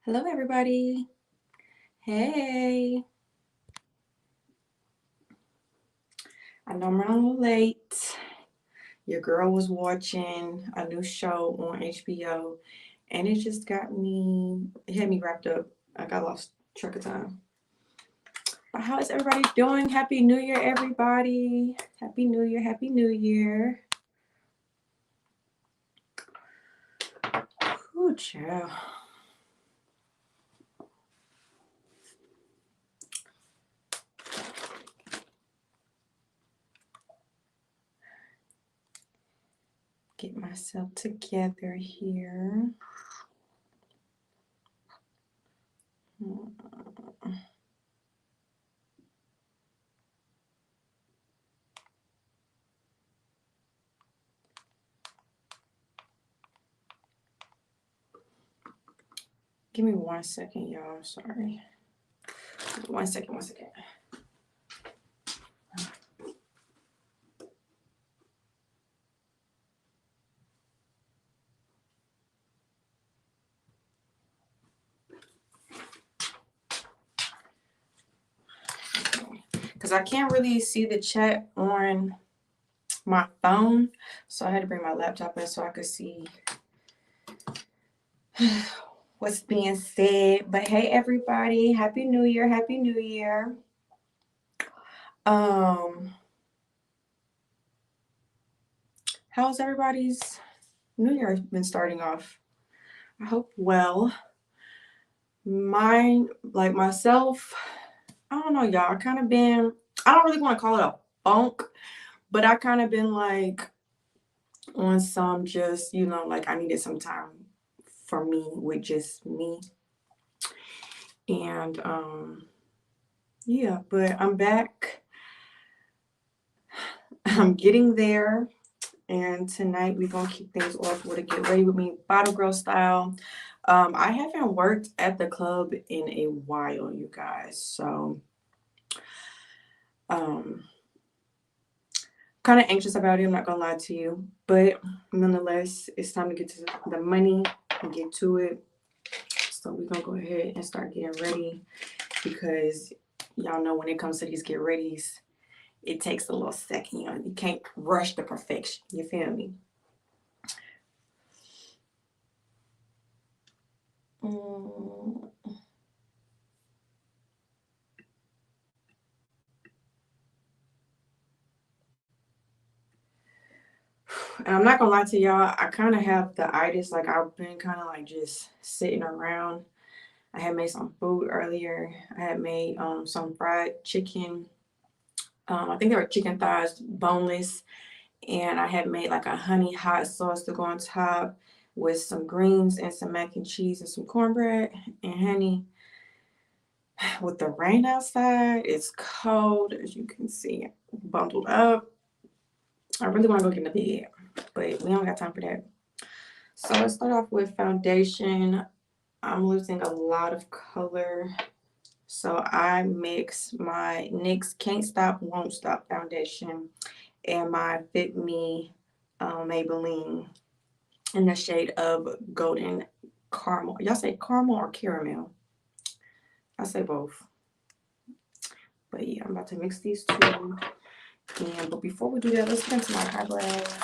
Hello, everybody. Hey, I know I'm running a little late. Your girl was watching a new show on HBO, and it had me wrapped up. I got lost track of time. But how is everybody doing? Happy New Year, everybody. Happy New Year, Happy New Year. Ooh, child. Get myself together here. Give me 1 second, y'all. Sorry. 1 second. Because I can't really see the chat on my phone, so I had to bring my laptop in so I could see what's being said. But hey, everybody, Happy New Year, Happy New Year. How's everybody's New Year been starting off? I hope well. Mine, like myself, I don't know, y'all. I don't really want to call it a funk, but I kind of been like on some just, like I needed some time for me with just me. And yeah, but I'm back. I'm getting there. And tonight we're gonna kick things off with a get ready with me bottle girl style. I haven't worked at the club in a while, you guys. So kind of anxious about it, I'm not gonna lie to you. But nonetheless, it's time to get to the money and get to it. So we're gonna go ahead and start getting ready because y'all know when it comes to these get readies, it takes a little second. You can't rush the perfection. You feel me? And I'm not gonna lie to y'all, I kind of have the itis. Like I've been kind of like just sitting around. I had made some food earlier. I had made some fried chicken. I think they were chicken thighs, boneless, and I had made like a honey hot sauce to go on top with some greens and some mac and cheese and some cornbread and honey. With the rain outside, it's cold as you can see, bundled up. I really want to go get in the bed, but we don't got time for that. So let's start off with foundation. I'm losing a lot of color. So I mix my NYX Can't Stop, Won't Stop foundation and my Fit Me Maybelline in the shade of Golden Caramel. Y'all say caramel or caramel? I say both. But yeah, I'm about to mix these two. But before we do that, let's get into my eyebrows.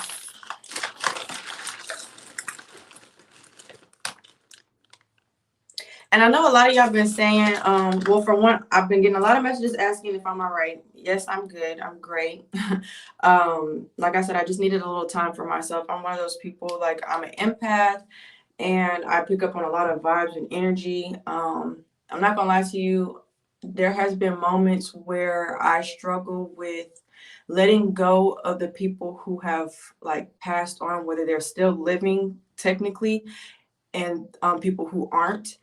And I know a lot of y'all been saying, well, for one, I've been getting a lot of messages asking if I'm all right. Yes, I'm good. I'm great. Like I said, I just needed a little time for myself. I'm one of those people, like I'm an empath and I pick up on a lot of vibes and energy. I'm not gonna lie to you. There has been moments where I struggle with letting go of the people who have like passed on, whether they're still living technically, and people who aren't.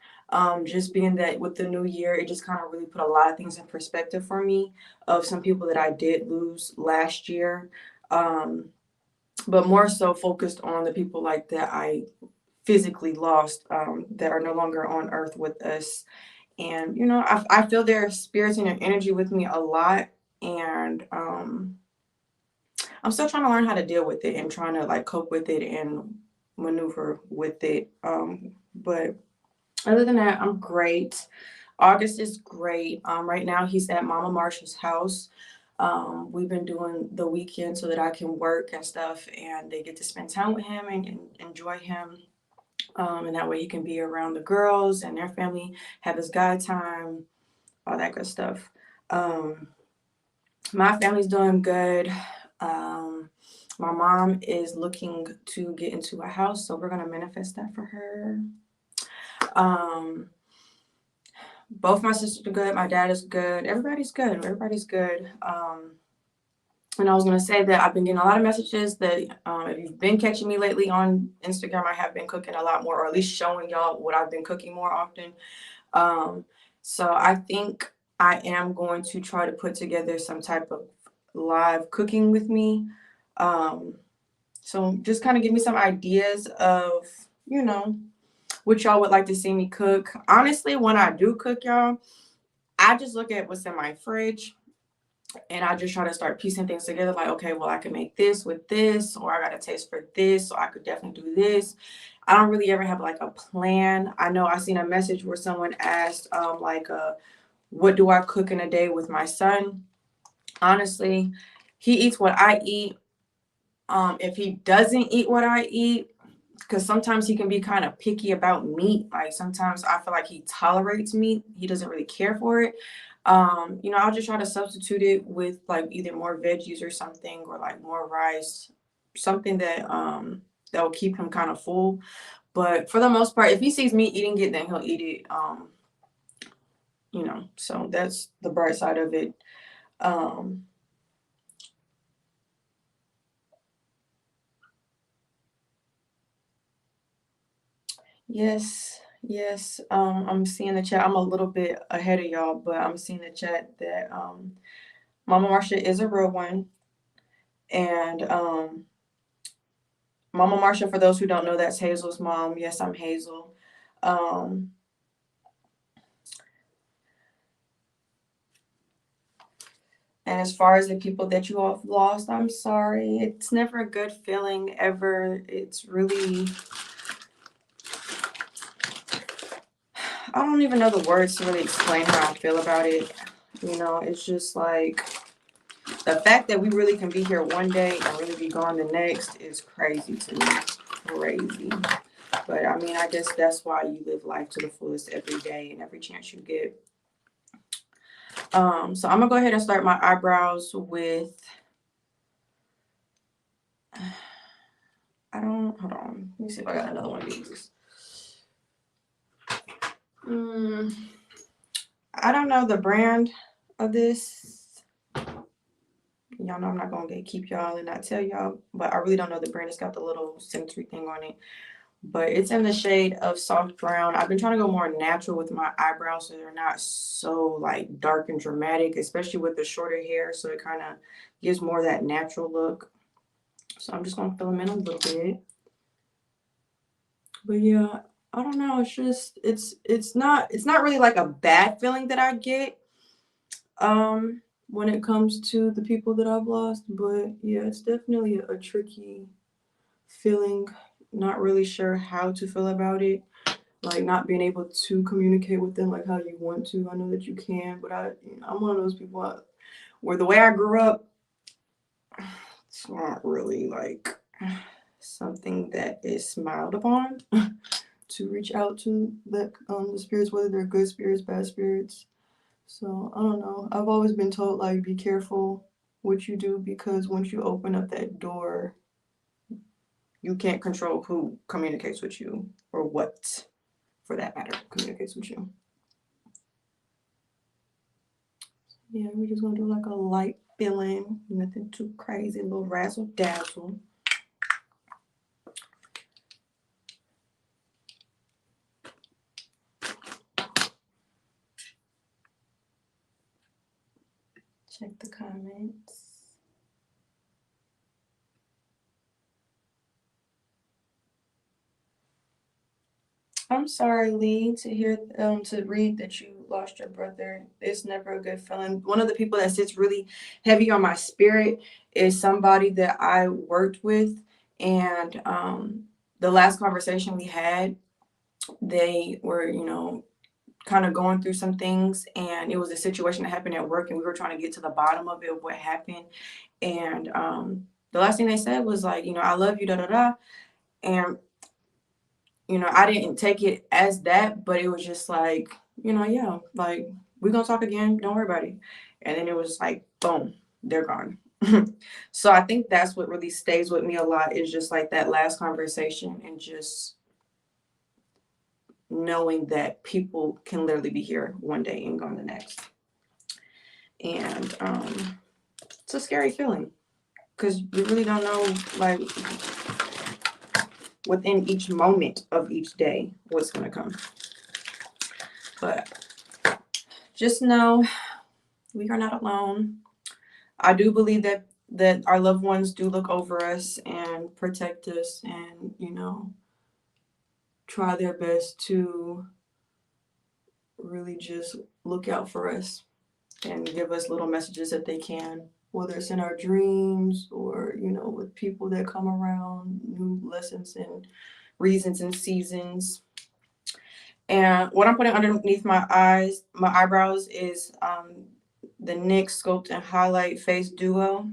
Just being that with the new year, it just kind of really put a lot of things in perspective for me of some people that I did lose last year. But more so focused on the people like that I physically lost, that are no longer on earth with us. And, I feel their spirits and their energy with me a lot. And I'm still trying to learn how to deal with it and trying to like cope with it and maneuver with it. But Other than that, I'm great. August is great. Right now he's at Mama Marsha's house. We've been doing the weekend so that I can work and stuff, and they get to spend time with him and enjoy him. And that way he can be around the girls and their family, have his guy time, all that good stuff. Um, my family's doing good. Um, my mom is looking to get into a house, so we're gonna manifest that for her. Um, both my sisters are good. My dad is good. Everybody's good. Everybody's good. And I was gonna say that I've been getting a lot of messages that if you've been catching me lately on Instagram, I have been cooking a lot more, or at least showing y'all what I've been cooking more often. Um, so I think I am going to try to put together some type of live cooking with me. Um, so just kind of give me some ideas of, you know, what y'all would like to see me cook. Honestly, when I do cook, y'all, I just look at what's in my fridge and I just try to start piecing things together. Like, okay, well, I can make this with this, or I got a taste for this, so I could definitely do this. I don't really ever have like a plan. I know I seen a message where someone asked, what do I cook in a day with my son? Honestly, he eats what I eat. If he doesn't eat what I eat, because sometimes he can be kind of picky about meat. Like sometimes I feel like he tolerates meat. He doesn't really care for it. I'll just try to substitute it with like either more veggies or something, or like more rice, something that will keep him kind of full. But for the most part, if he sees me eating it, then he'll eat it. So that's the bright side of it. Um, yes, yes. I'm seeing the chat. I'm a little bit ahead of y'all, but I'm seeing the chat that Mama Marsha is a real one. And Mama Marsha, for those who don't know, that's Hazel's mom. Yes, I'm Hazel. Um, and as far as the people that you all have lost, I'm sorry. It's never a good feeling ever. It's really, I don't even know the words to really explain how I feel about it. It's just like the fact that we really can be here one day and really be gone the next is crazy to me. Crazy. But I mean, I guess that's why you live life to the fullest every day and every chance you get. So I'm gonna go ahead and start my eyebrows with, hold on. Let me see if I got another one of these. I don't know the brand of this. Y'all know I'm not gonna keep y'all and not tell y'all, but I really don't know the brand. It's got the little sensory thing on it. But it's in the shade of soft brown. I've been trying to go more natural with my eyebrows so they're not so like dark and dramatic, especially with the shorter hair. So it kind of gives more that natural look. So I'm just gonna fill them in a little bit. But yeah, I don't know. It's just it's not really like a bad feeling that I get when it comes to the people that I've lost. But yeah, it's definitely a tricky feeling. Not really sure how to feel about it. Like not being able to communicate with them like how you want to. I know that you can, but I'm one of those people where the way I grew up, it's not really like something that is smiled upon to reach out to the spirits, whether they're good spirits, bad spirits. So I don't know. I've always been told like be careful what you do, because once you open up that door, you can't control who communicates with you, or what, for that matter, communicates with you. Yeah, we're just gonna do like a light filling, nothing too crazy, a little razzle dazzle. Check the comments. I'm sorry, Lee, to read that you lost your brother. It's never a good feeling. One of the people that sits really heavy on my spirit is somebody that I worked with, and the last conversation we had, they were, you know, kind of going through some things, and it was a situation that happened at work, and we were trying to get to the bottom of it, of what happened. And the last thing they said was like, you know, I love you, da da da. And you know, I didn't take it as that, but it was just like, you know, yeah, like we're gonna talk again, don't worry about it. And then it was like, boom, they're gone. So I think that's what really stays with me a lot, is just like that last conversation, and just knowing that people can literally be here one day and gone the next. And it's a scary feeling, because you really don't know, like, within each moment of each day what's going to come. But just know we are not alone. I do believe that our loved ones do look over us and protect us, and, you know, try their best to really just look out for us and give us little messages that they can, whether it's in our dreams or, you know, with people that come around, new lessons and reasons and seasons. And what I'm putting underneath my eyebrows is the NYX Sculpt and Highlight Face Duo.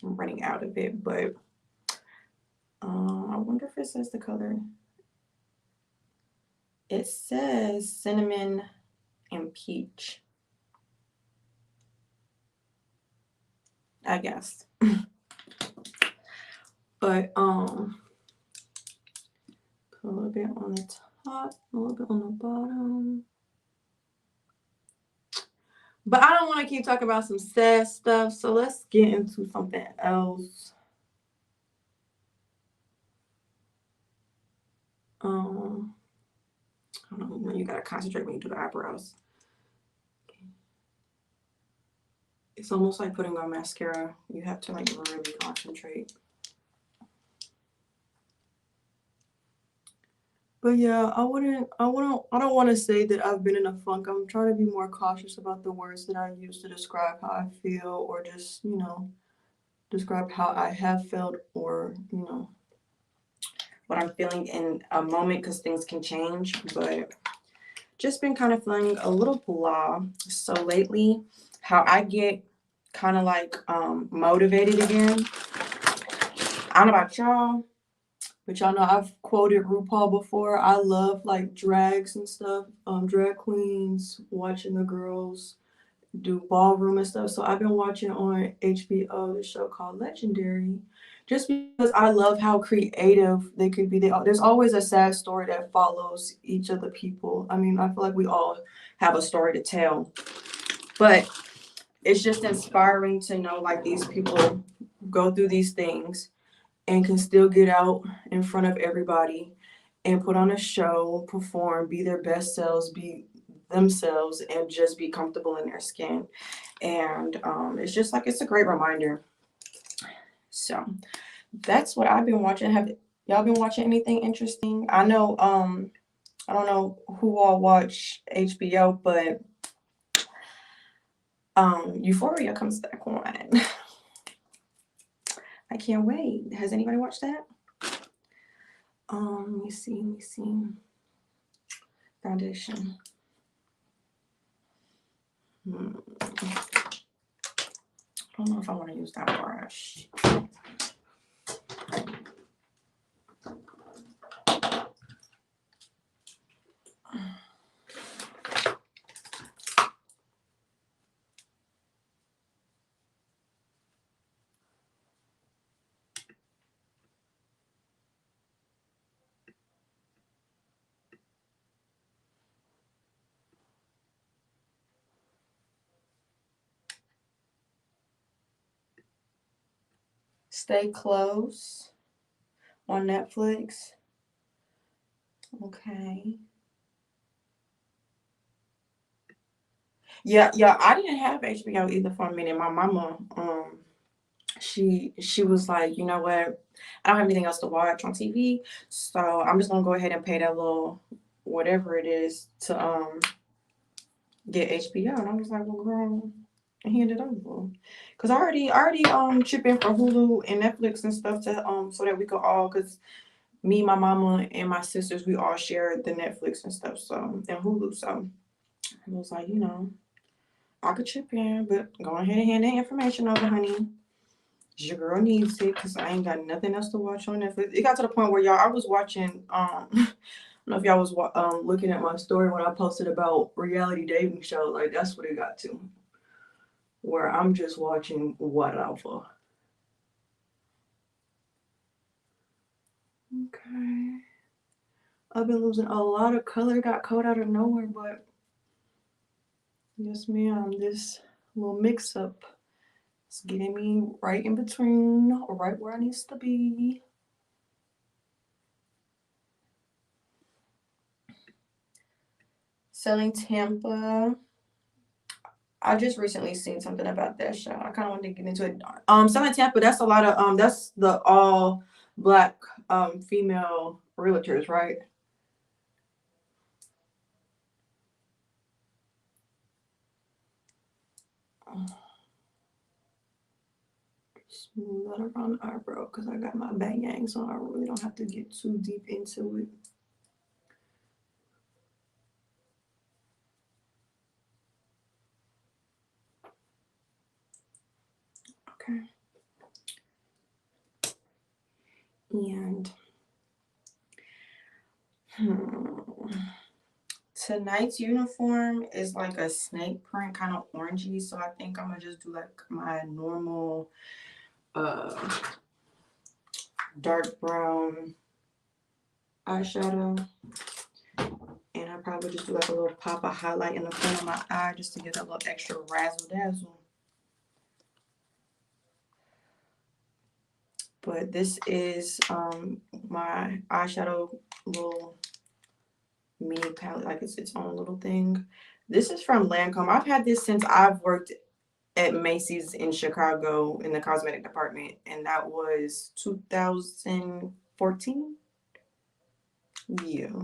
I'm running out of it, but I wonder if it says the color. It says cinnamon and peach, I guess. But put a little bit on the top, a little bit on the bottom. But I don't want to keep talking about some sad stuff, so let's get into something else. I don't know when you gotta concentrate when you do the eyebrows. It's almost like putting on mascara. You have to like really concentrate. But yeah, I don't want to say that I've been in a funk. I'm trying to be more cautious about the words that I use to describe how I feel, or just, you know, describe how I have felt, or, you know, what I'm feeling in a moment, because things can change. But just been kind of feeling a little blah. So lately, how I get kind of like motivated again. I don't know about y'all, but y'all know I've quoted RuPaul before. I love like drags and stuff, drag queens, watching the girls do ballroom and stuff. So I've been watching on HBO this show called Legendary, just because I love how creative they could be. There's always a sad story that follows each of the people. I mean, I feel like we all have a story to tell, but it's just inspiring to know like these people go through these things and can still get out in front of everybody and put on a show, perform, be their best selves, be themselves, and just be comfortable in their skin. And it's just like, it's a great reminder. So that's what I've been watching. Have y'all been watching anything interesting? I know I don't know who all watch HBO, but Euphoria comes back on. I can't wait. Has anybody watched that? Let me see. Foundation. I don't know if I want to use that brush. Stay Close on Netflix. Okay. Yeah, I didn't have HBO either for a minute. My mama, she was like, you know what? I don't have anything else to watch on TV, so I'm just gonna go ahead and pay that little whatever it is to get HBO. And I was like, well, girl, hand it over, because I already chip in for Hulu and Netflix and stuff to so that we could all, because me, my mama, and my sisters, we all share the Netflix and stuff, so, and Hulu. So I was like, you know, I could chip in, but go ahead and hand that information over, honey. Your girl needs it because I ain't got nothing else to watch on Netflix. It got to the point where y'all, I was watching. I don't know if y'all was looking at my story when I posted about reality dating show. Like that's what it got to, where I'm just watching whatever. Okay. I've been losing a lot of color. Got cold out of nowhere, but yes, ma'am. This little mix up is getting me right in between, right where I needs to be. Selling Tampa. I just recently seen something about that show. I kind of wanted to get into it. Selling Tampa. That's a lot of That's the all black female realtors, right? Smooth that around the eyebrow because I got my bang, so I really don't have to get too deep into it. Okay. And tonight's uniform is like a snake print, kind of orangey. So I think I'm gonna just do like my normal dark brown eyeshadow. And I'll probably just do like a little pop of highlight in the corner of my eye just to get a little extra razzle dazzle. But this is my eyeshadow little mini palette, like it's its own little thing. This is from Lancome. I've had this since I've worked at Macy's in Chicago in the cosmetic department, and that was 2014. Yeah,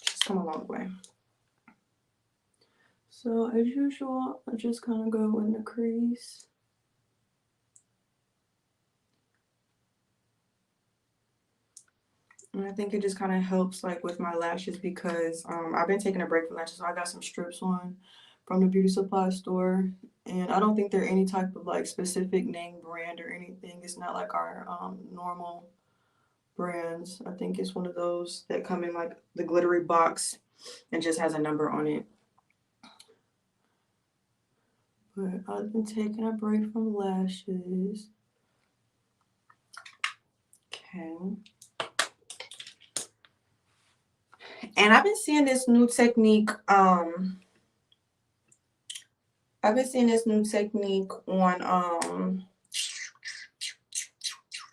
just come a long way. So as usual, I just kind of go in the crease. And I think it just kind of helps like with my lashes because I've been taking a break from lashes. So I got some strips on from the beauty supply store. And I don't think they're any type of like specific name brand or anything. It's not like our normal brands. I think it's one of those that come in like the glittery box and just has a number on it. But I've been taking a break from lashes. Okay. And I've been seeing this new technique. I've been seeing this new technique on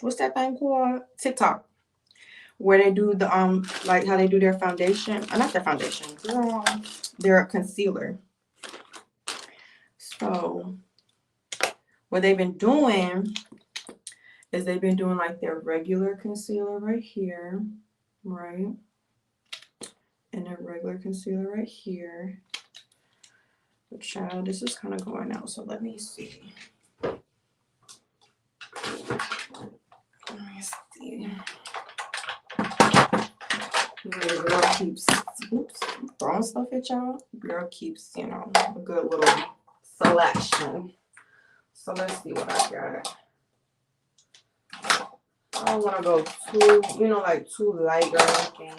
what's that thing called? TikTok. Where they do the like how they do their foundation. Not their foundation, girl. Their concealer. So what they've been doing is they've been doing like their regular concealer right here, right? And their regular concealer right here. But child, this is kind of going out, so let me see. Let me see. The girl keeps, oops, throwing stuff at y'all. Girl keeps, you know, a good little selection. So let's see what I got. I don't want to go too, you know, like too light looking.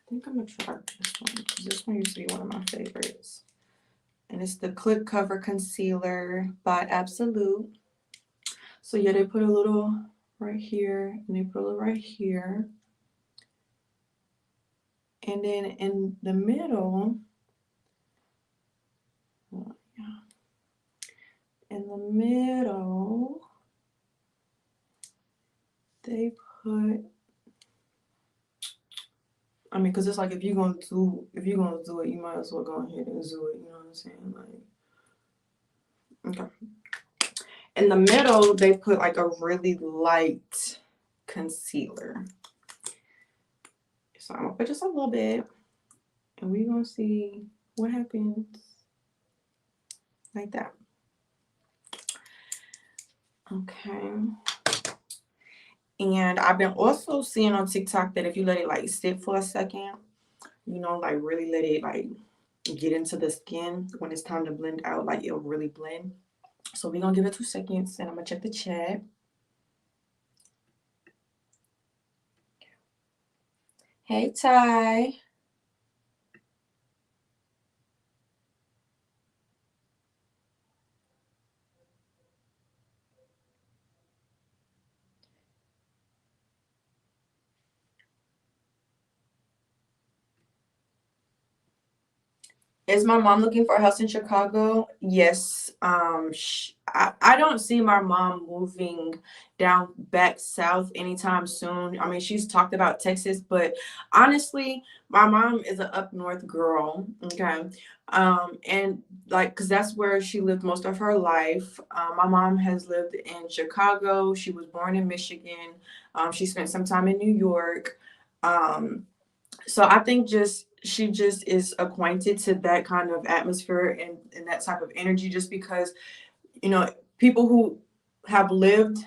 I think I'm gonna try this one because this one used to be one of my favorites. And it's the Clip Cover Concealer by Absolute. So yeah, they put a little right here and they put a little right here. And then in the middle, they put, I mean, because it's like if you're gonna do it, you might as well go ahead and do it. You know what I'm saying? Like, okay. In the middle, they put like a really light concealer. So I'm gonna put just a little bit, and we're gonna see what happens. Like that. Okay. And I've been also seeing on TikTok that if you let it like sit for a second, you know, like really let it like get into the skin, when it's time to blend out, like it'll really blend. So we're gonna give it 2 seconds and I'm gonna check the chat. Hey Ty. Is my mom looking for a house in Chicago? Yes. I don't see my mom moving down back south anytime soon. I mean, she's talked about Texas, but honestly, my mom is an up north girl. Okay. And like, because that's where she lived most of her life. My mom has lived in Chicago. She was born in Michigan. She spent some time in New York. So I think just she just is acquainted to that kind of atmosphere and that type of energy, just because, you know, people who have lived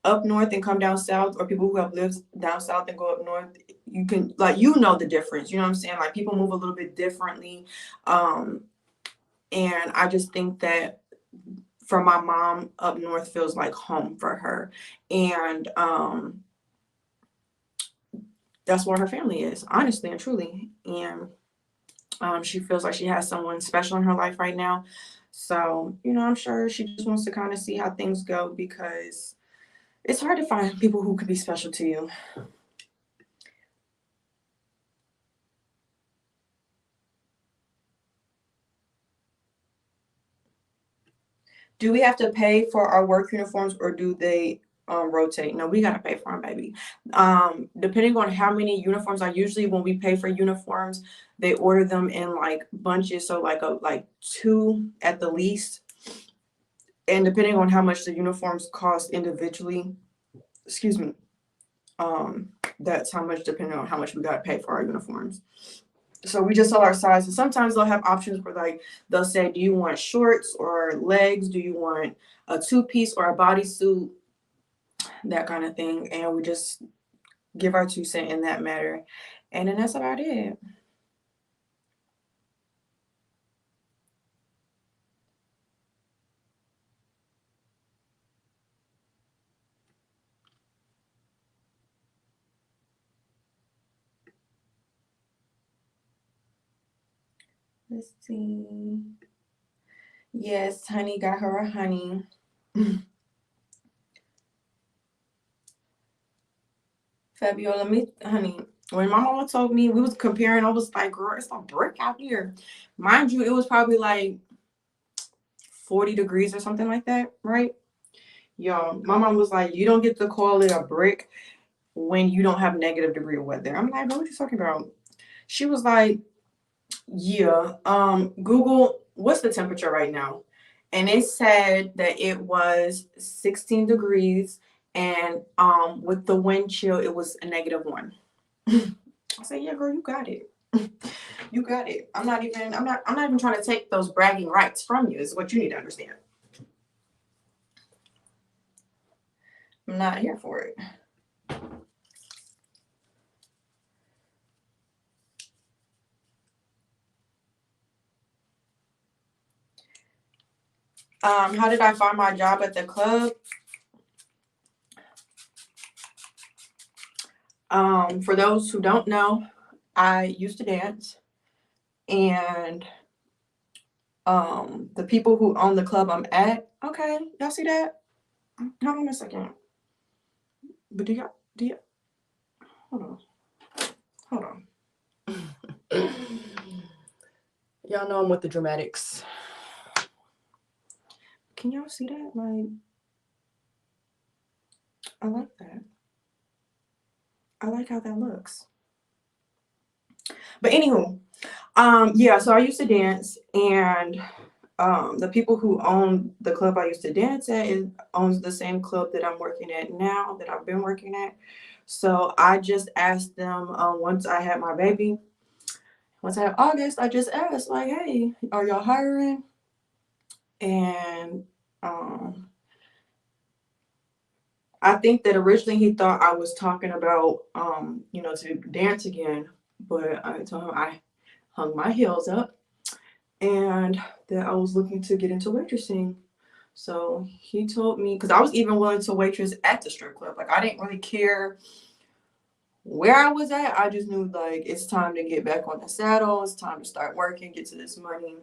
up north and come down south, or people who have lived down south and go up north, you can like, you know, the difference. You know what I'm saying? Like people move a little bit differently. And I just think that for my mom, up north feels like home for her. And that's where her family is, honestly and truly. And she feels like she has someone special in her life right now. So, you know, I'm sure she just wants to kind of see how things go, because it's hard to find people who could be special to you. Do we have to pay for our work uniforms, or do they rotate? No, we gotta pay for them, baby. Depending on how many uniforms, I usually, when we pay for uniforms, they order them in like bunches, so like 2 at the least. And depending on how much the uniforms cost individually, excuse me, that's how much, depending on how much we gotta pay for our uniforms. So we just sell our sizes. Sometimes they'll have options where like they'll say, do you want shorts or legs? Do you want a 2-piece or a bodysuit? That kind of thing. And we just give our 2 cents in that matter. And then that's about it. Let's see. Yes, honey, got her a honey. Fabiola, me, honey. When my mama told me, we was comparing, I was like, girl, it's a brick out here. Mind you, it was probably like 40 degrees or something like that, right? Yo, my mom was like, you don't get to call it a brick when you don't have negative-degree weather. I'm like, what you talking about? She was like, yeah, Google, what's the temperature right now? And it said that it was 16 degrees, and with the wind chill, it was a -1. I said, yeah, girl, you got it. You got it. I'm not even trying to take those bragging rights from you, is what you need to understand. I'm not here for it. How did I find my job at the club? For those who don't know, I used to dance, and the people who own the club I'm at, okay, y'all see that? Hold on a second. But do y'all hold on. Hold on. Y'all know I'm with the dramatics. Can y'all see that? Like, I like that. I like how that looks. But anywho, yeah, so I used to dance, and the people who own the club I used to dance at owns the same club that I'm working at now, that I've been working at So I just asked them once I had my baby, once I had August, I just asked like, hey, are y'all hiring? And um, I think that originally he thought I was talking about, to dance again, but I told him I hung my heels up and that I was looking to get into waitressing. So he told me, because I was even willing to waitress at the strip club. Like I didn't really care where I was at. I just knew like it's time to get back on the saddle. It's time to start working, get to this money.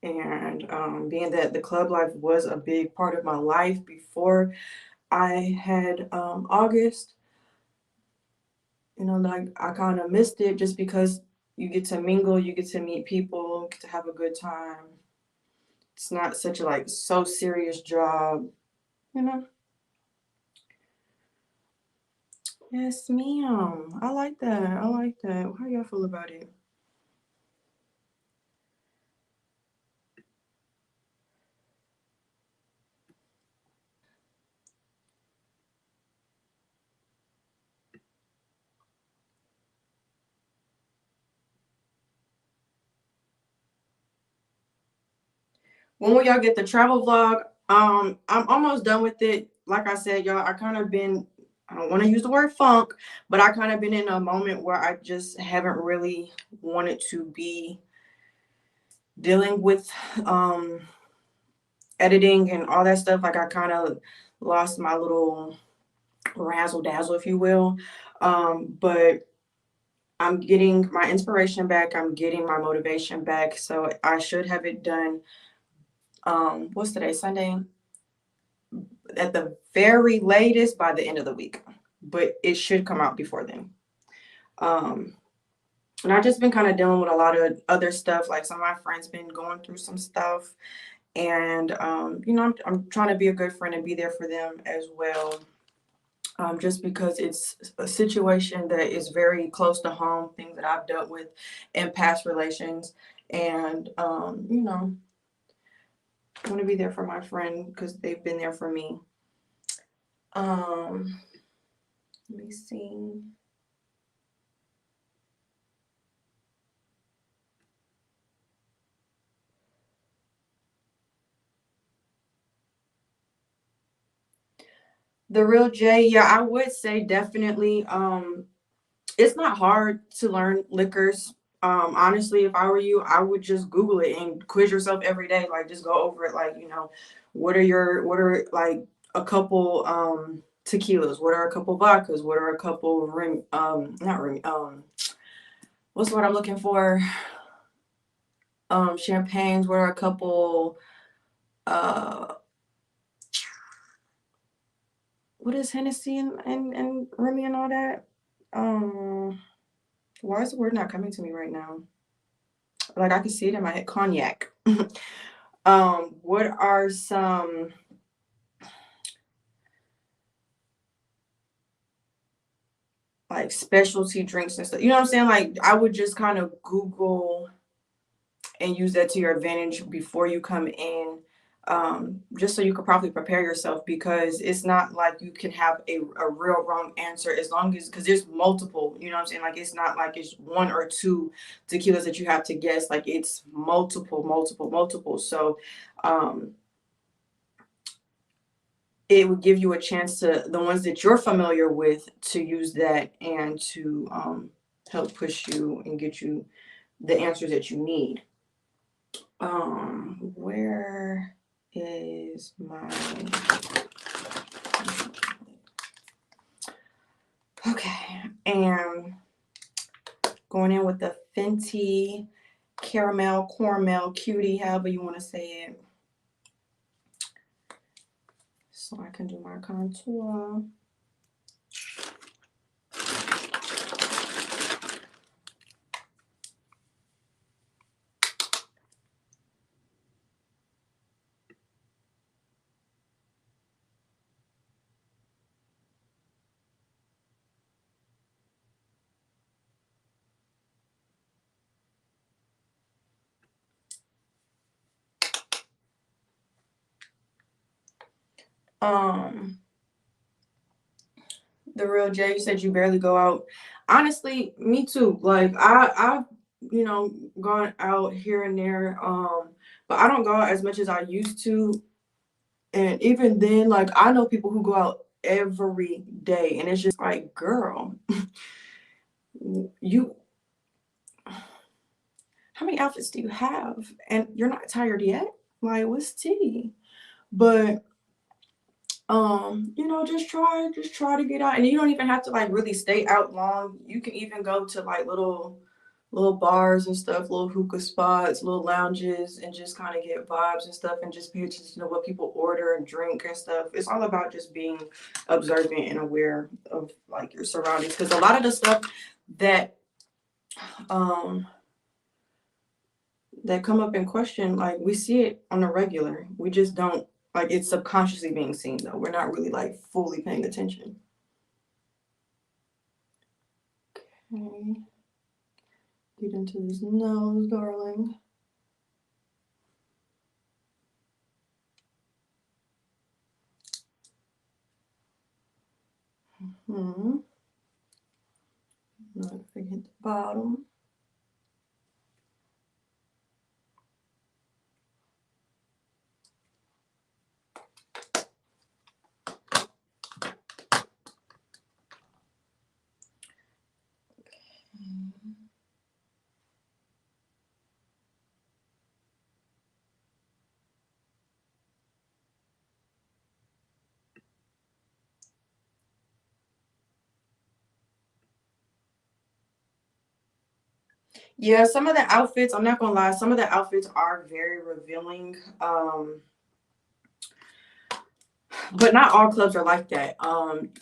And being that the club life was a big part of my life before I had August, like I kind of missed it just because you get to mingle, you get to meet people, get to have a good time. It's not such a like so serious job, you know. Yes, ma'am. I like that. I like that. How y'all feel about it? When will y'all get the travel vlog? I'm almost done with it. Like I said, y'all, I don't want to use the word funk, but I kind of been in a moment where I just haven't really wanted to be dealing with um editing and all that stuff. Like I kind of lost my little razzle dazzle, if you will. But I'm getting my inspiration back. I'm getting my motivation back. So I should have it done. What's today? Sunday? At the very latest by the end of the week. But it should come out before then. Um, and I've just been kind of dealing with a lot of other stuff. Like some of my friends been going through some stuff. And I'm trying to be a good friend and be there for them as well. Just because it's a situation that is very close to home, things that I've dealt with in past relations. And, I want to be there for my friend because they've been there for me. Um, Let me see. The real J, yeah, I would say definitely. It's not hard to learn liquors. Honestly, if I were you, I would just Google it and quiz yourself every day. Like just go over it. Like, what are like a couple tequilas? What are a couple vodkas? What are a couple not rim what's what I'm looking for? Champagnes, what are a couple uh what is Hennessy and Remy and all that? Um why is the word not coming to me right now? Like I can see it in my head. Cognac. What are some like specialty drinks and stuff? You know what I'm saying? Like I would just kind of Google and use that to your advantage before you come in. Just so you could probably prepare yourself because it's not like you can have a real wrong answer as long as because there's multiple, you know what I'm saying? Like it's not like it's one or two tequilas that you have to guess, like it's multiple. So um it would give you a chance to the ones that you're familiar with to use that and to help push you and get you the answers that you need. Where is my okay? And going in with the Fenty caramel cutie, however you want to say it, so I can do my contour. The real Jay, you said you barely go out. Honestly, me too. Like I've gone out here and there, but I don't go out as much as I used to. And even then, like I know people who go out every day, and it's just like, girl, you, how many outfits do you have? And you're not tired yet? Like, what's tea? But just try to get out, and you don't even have to like really stay out long. You can even go to like little bars and stuff, little hookah spots, little lounges, and just kind of get vibes and stuff, and just pay attention to what people order and drink and stuff. It's all about just being observant and aware of like your surroundings, because a lot of the stuff that um that come up in question, like we see it on a regular. We just don't, like, it's subconsciously being seen though. We're not really like fully paying attention. Okay. Get into this nose, darling. Not forget the bottom. Yeah, some of the outfits, I'm not gonna lie, some of the outfits are very revealing. But not all clubs are like that.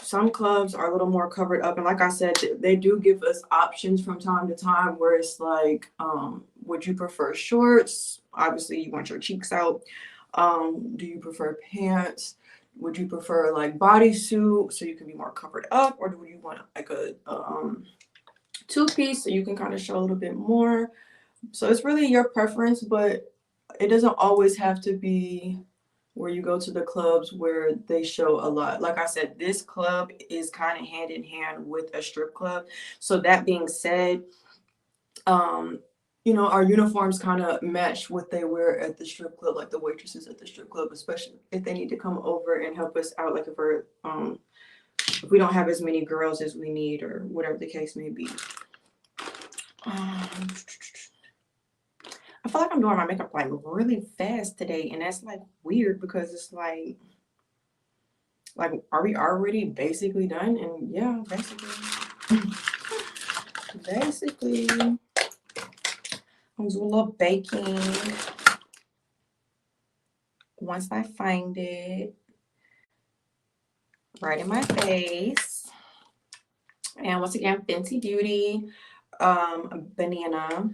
Some clubs are a little more covered up, and like I said, they do give us options from time to time where it's like, would you prefer shorts? Obviously, you want your cheeks out. Do you prefer pants? Would you prefer like bodysuit so you can be more covered up, or do you want like a two-piece so you can kind of show a little bit more? So it's really your preference, but it doesn't always have to be where you go to the clubs where they show a lot. Like I said, this club is kind of hand in hand with a strip club. So that being said, our uniforms kind of match what they wear at the strip club, like the waitresses at the strip club, especially if they need to come over and help us out, like if we don't have as many girls as we need or whatever the case may be. I feel like I'm doing my makeup like really fast today, and that's like weird because it's like, are we already basically done? And yeah, basically, I'm doing a little baking once I find it right in my face. And once again, Fenty Beauty, banana,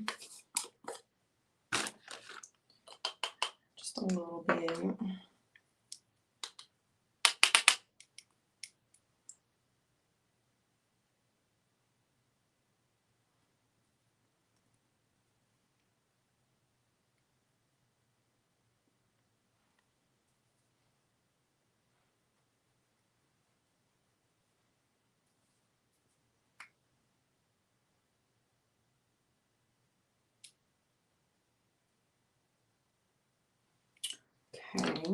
just a little bit. Okay.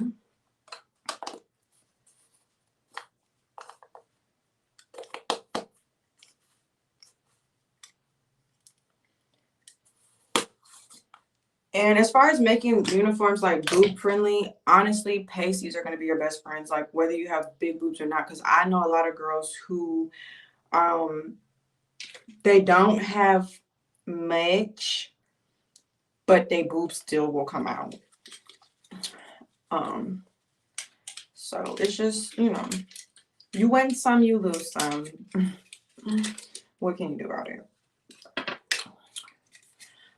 And as far as making uniforms like boob friendly, honestly, pasties are going to be your best friends, like whether you have big boobs or not. Because I know a lot of girls who they don't have much, but they boobs still will come out. So it's just, you win some, you lose some. What can you do about it?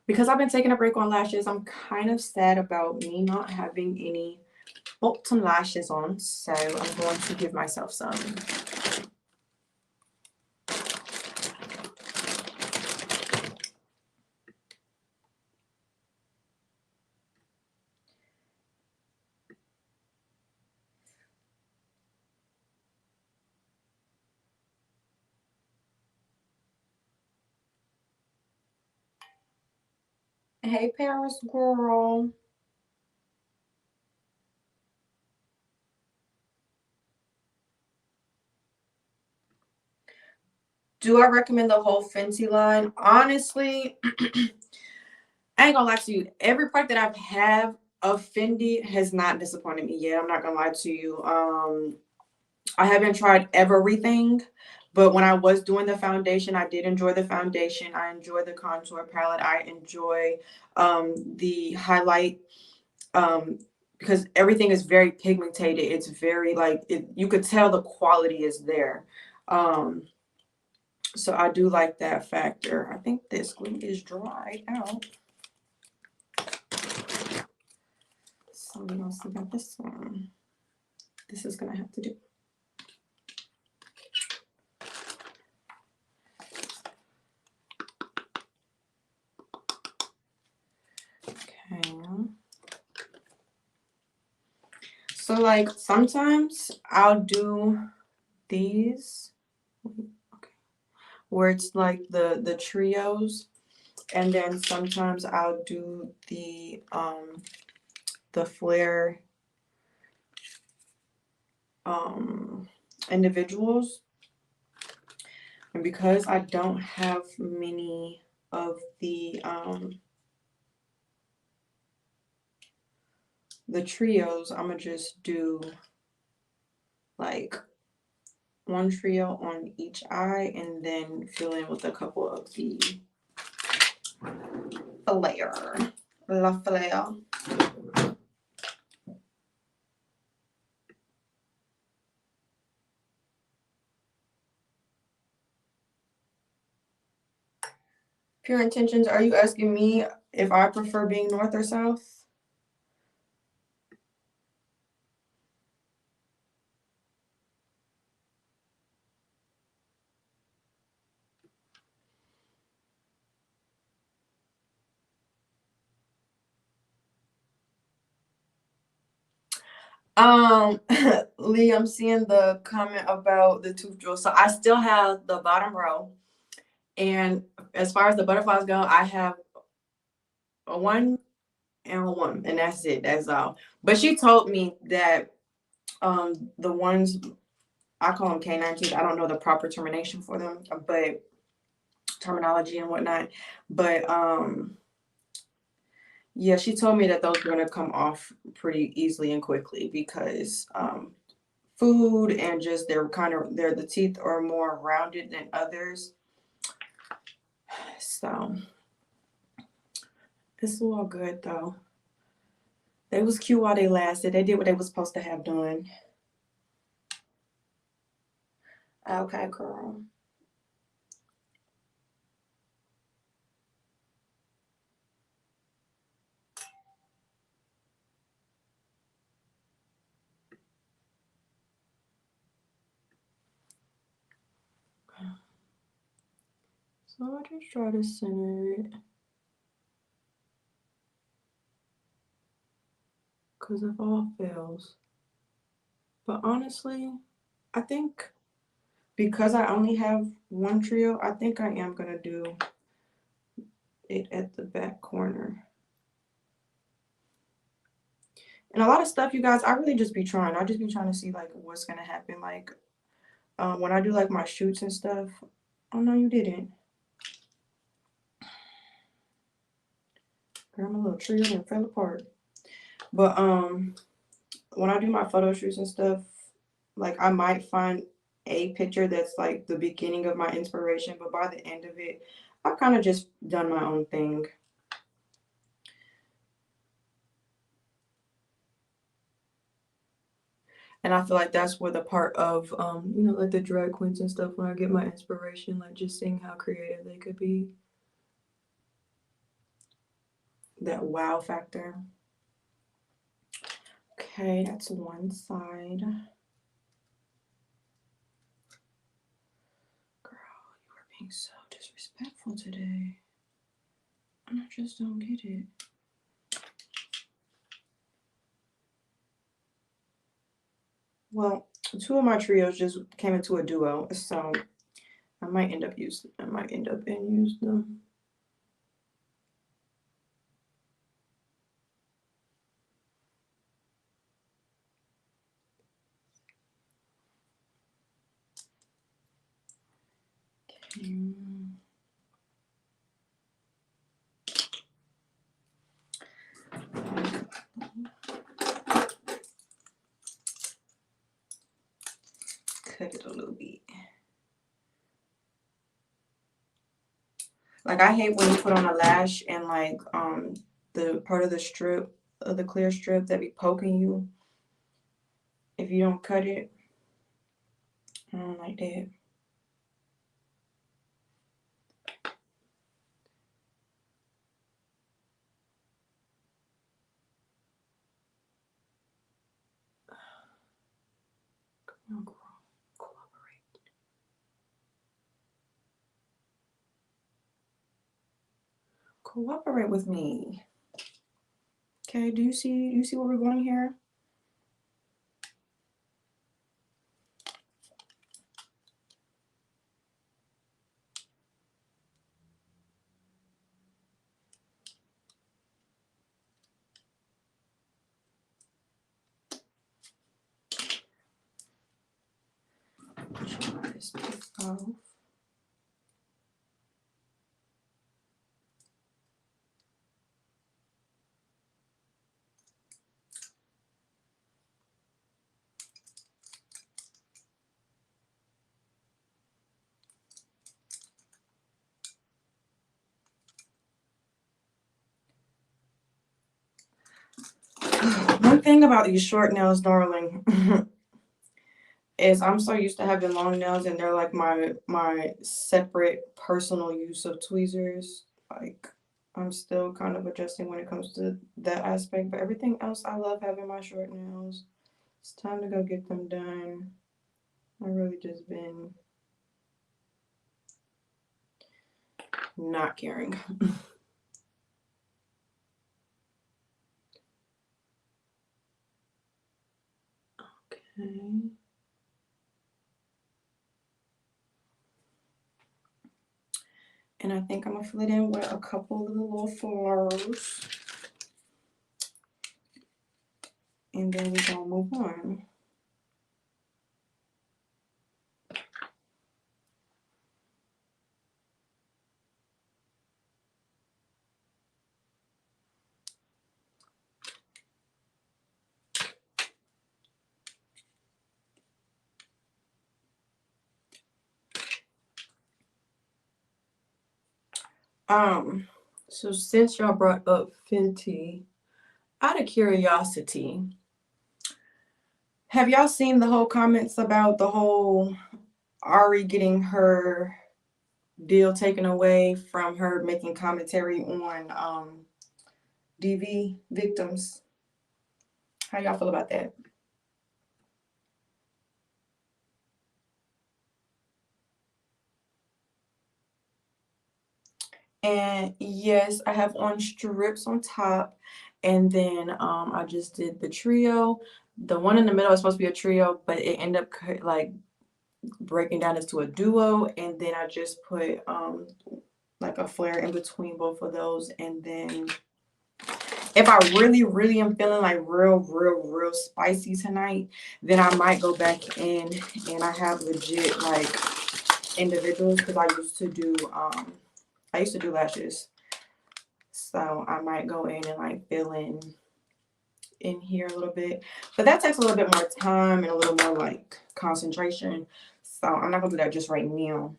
Because I've been taking a break on lashes, I'm kind of sad about me not having any bottom lashes on. So I'm going to give myself some. Hey, Paris girl. Do I recommend the whole Fenty line? Honestly, I ain't gonna lie to you. Every product that I've have of Fendi has not disappointed me yet. I'm not gonna lie to you. I haven't tried everything, but when I was doing the foundation, I did enjoy the foundation. I enjoy the contour palette. I enjoy the highlight um, because everything is very pigmented. It's very like you could tell the quality is there. Um, so I do like that factor. I think this glue is dried out. So we don't see about this one. This is gonna have to do. Okay. So like sometimes I'll do these, okay, where it's like the trios, and then sometimes I'll do the flare individuals. And because I don't have many of the trios, I'm gonna just do like one trio on each eye and then fill in with a couple of the flare. La flare. Pure intentions, are you asking me if I prefer being north or south? Lee, I'm seeing the comment about the tooth drill. So I still have the bottom row. And as far as the butterflies go, I have a one and a one, and that's it. That's all. But she told me that the ones I call them canine teeth. I don't know the proper termination for them, but terminology and whatnot. But yeah, she told me that those are gonna come off pretty easily and quickly because food and just they're the teeth are more rounded than others. So it's all good though. They was cute while they lasted. They did what they was supposed to have done. Okay, girl. So I just try to center it. Because if all fails. But honestly, I think because I only have one trio, I think I am going to do it at the back corner. And a lot of stuff, you guys, I really just be trying. I just be trying to see like what's going to happen. Like when I do like my shoots and stuff. Oh, no, you didn't. Girl, my little trio and fell apart. But when I do my photo shoots and stuff, like I might find a picture that's like the beginning of my inspiration, but by the end of it, I've kind of just done my own thing. And I feel like that's where the part of like the drag queens and stuff, when I get my inspiration, like just seeing how creative they could be. That wow factor. Okay, that's one side. Girl, you are being so disrespectful today. I just don't get it. Well, two of my trios just came into a duo, so I might end up and use them. Mm. Cut it a little bit. Like, I hate when you put on a lash and like the part of the strip of the clear strip that be poking you if you don't cut it. I don't like that. Come on, girl. Cooperate. Cooperate with me. Okay, do you see where we're going here? This piece off. One thing about these short nails, darling, is I'm so used to having long nails, and they're like my separate personal use of tweezers. Like, I'm still kind of adjusting when it comes to that aspect, but everything else, I love having my short nails. It's time to go get them done. I really just been not caring. Okay. And I think I'm gonna fill it in with a couple of the little flowers. And then we're gonna move on. So since y'all brought up Fenty, out of curiosity, have y'all seen the whole comments about the whole Ari getting her deal taken away from her making commentary on DV victims? How y'all feel about that? And yes, I have on strips on top, and then I just did the trio. The one in the middle is supposed to be a trio, but it ended up like breaking down into a duo, and then I just put like a flare in between both of those. And then if I really am feeling like real spicy tonight, then I might go back in and I have legit like individuals, because I used to do lashes. So I might go in and like fill in here a little bit. But that takes a little bit more time and a little more like concentration. So I'm not gonna do that just right now.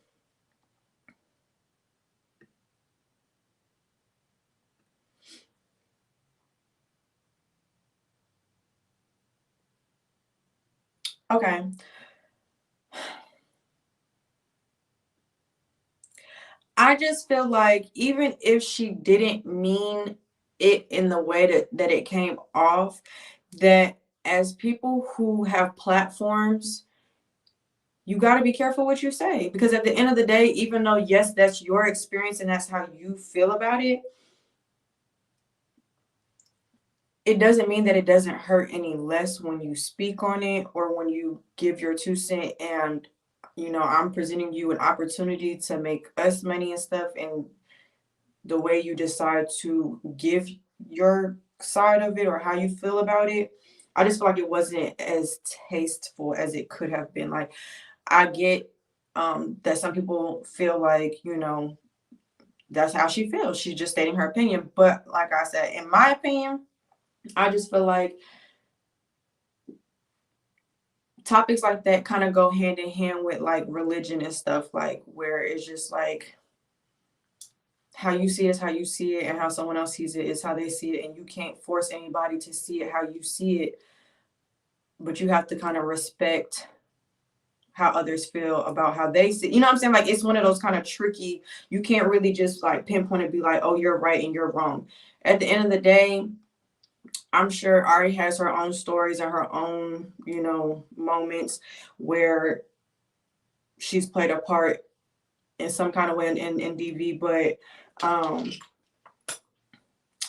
Okay. I just feel like even if she didn't mean it in the way that it came off, that as people who have platforms, you got to be careful what you say. Because at the end of the day, even though, yes, that's your experience and that's how you feel about it, it doesn't mean that it doesn't hurt any less when you speak on it or when you give your 2 cents. And, I'm presenting you an opportunity to make us money and stuff. And the way you decide to give your side of it or how you feel about it, I just feel like it wasn't as tasteful as it could have been. Like, I get That some people feel like, you know, that's how she feels. She's just stating her opinion. But like I said, in my opinion, I just feel like topics like that kind of go hand in hand with like religion and stuff, like where it's just like how you see it is how you see it, and how someone else sees it is how they see it. And you can't force anybody to see it how you see it, but you have to kind of respect how others feel about how they see. You know what I'm saying? Like it's one of those kind of tricky, you can't really just like pinpoint and be like, oh, you're right and you're wrong. At the end of the day, I'm sure Ari has her own stories and her own, you know, moments where she's played a part in some kind of way in DV, but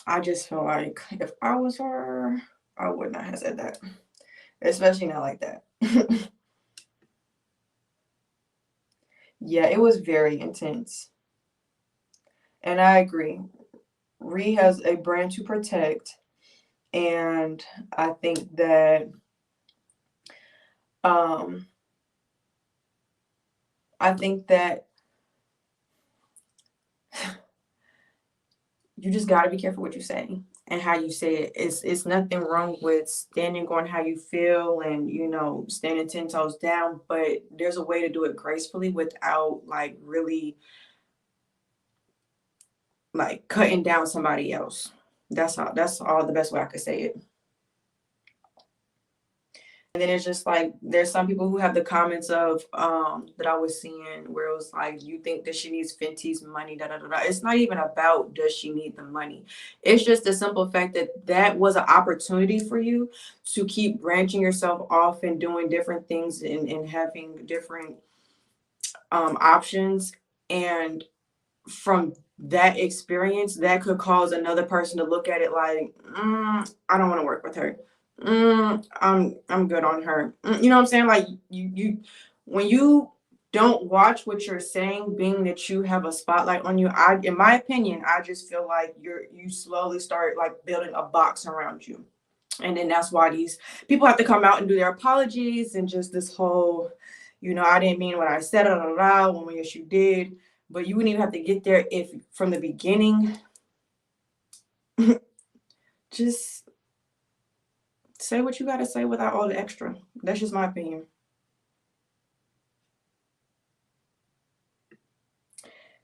I just feel like if I was her, I would not have said that, especially not like that. Yeah, it was very intense. And I agree. Ree has a brand to protect. And I think that um I think that you just got to be careful what you say and how you say it. It's nothing wrong with standing on how you feel and, you know, standing 10 toes down, but there's a way to do it gracefully without like really like cutting down somebody else. That's all the best way I could say it. And then it's just like there's some people who have the comments of that I was seeing where it was like, you think that she needs Fenty's money, da da da da. It's not even about does she need the money. It's just the simple fact that that was an opportunity for you to keep branching yourself off and doing different things and having different options. And from that experience, that could cause another person to look at it like, I don't want to work with her. I'm good on her. You know what I'm saying? Like you when you don't watch what you're saying, being that you have a spotlight on you, in my opinion, I just feel like you slowly start like building a box around you. And then that's why these people have to come out and do their apologies and just this whole, you know, I didn't mean what I said, when yes you did. But you wouldn't even have to get there if from the beginning, just say what you gotta say without all the extra. That's just my opinion.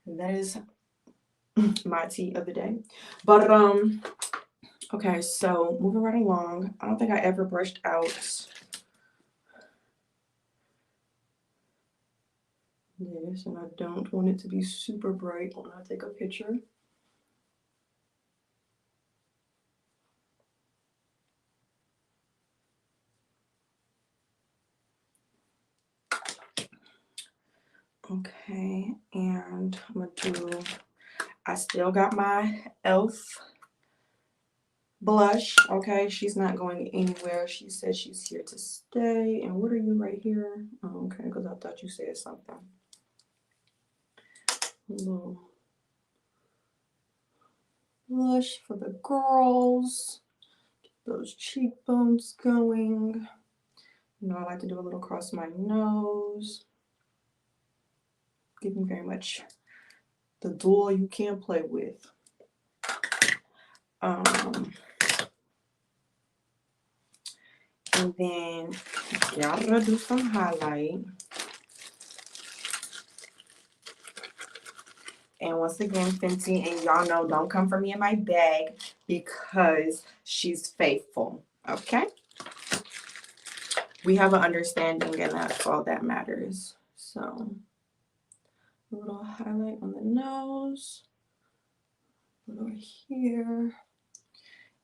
And that is my tea of the day. But okay, so moving right along. I don't think I ever brushed out this, and I don't want it to be super bright when I take a picture. Okay, and I'm gonna do, I still got my e.l.f. blush. Okay, she's not going anywhere. She said she's here to stay. And what are you right here? Oh, okay, because I thought you said something. A little blush for the girls. Those cheekbones going. You know, I like to do a little across my nose. Giving very much the dual you can't play with. And then gotta do some highlight. And once again, Fenty, and y'all know, don't come for me in my bag because she's faithful. Okay? We have an understanding, and that's all that matters. So, a little highlight on the nose, a little here.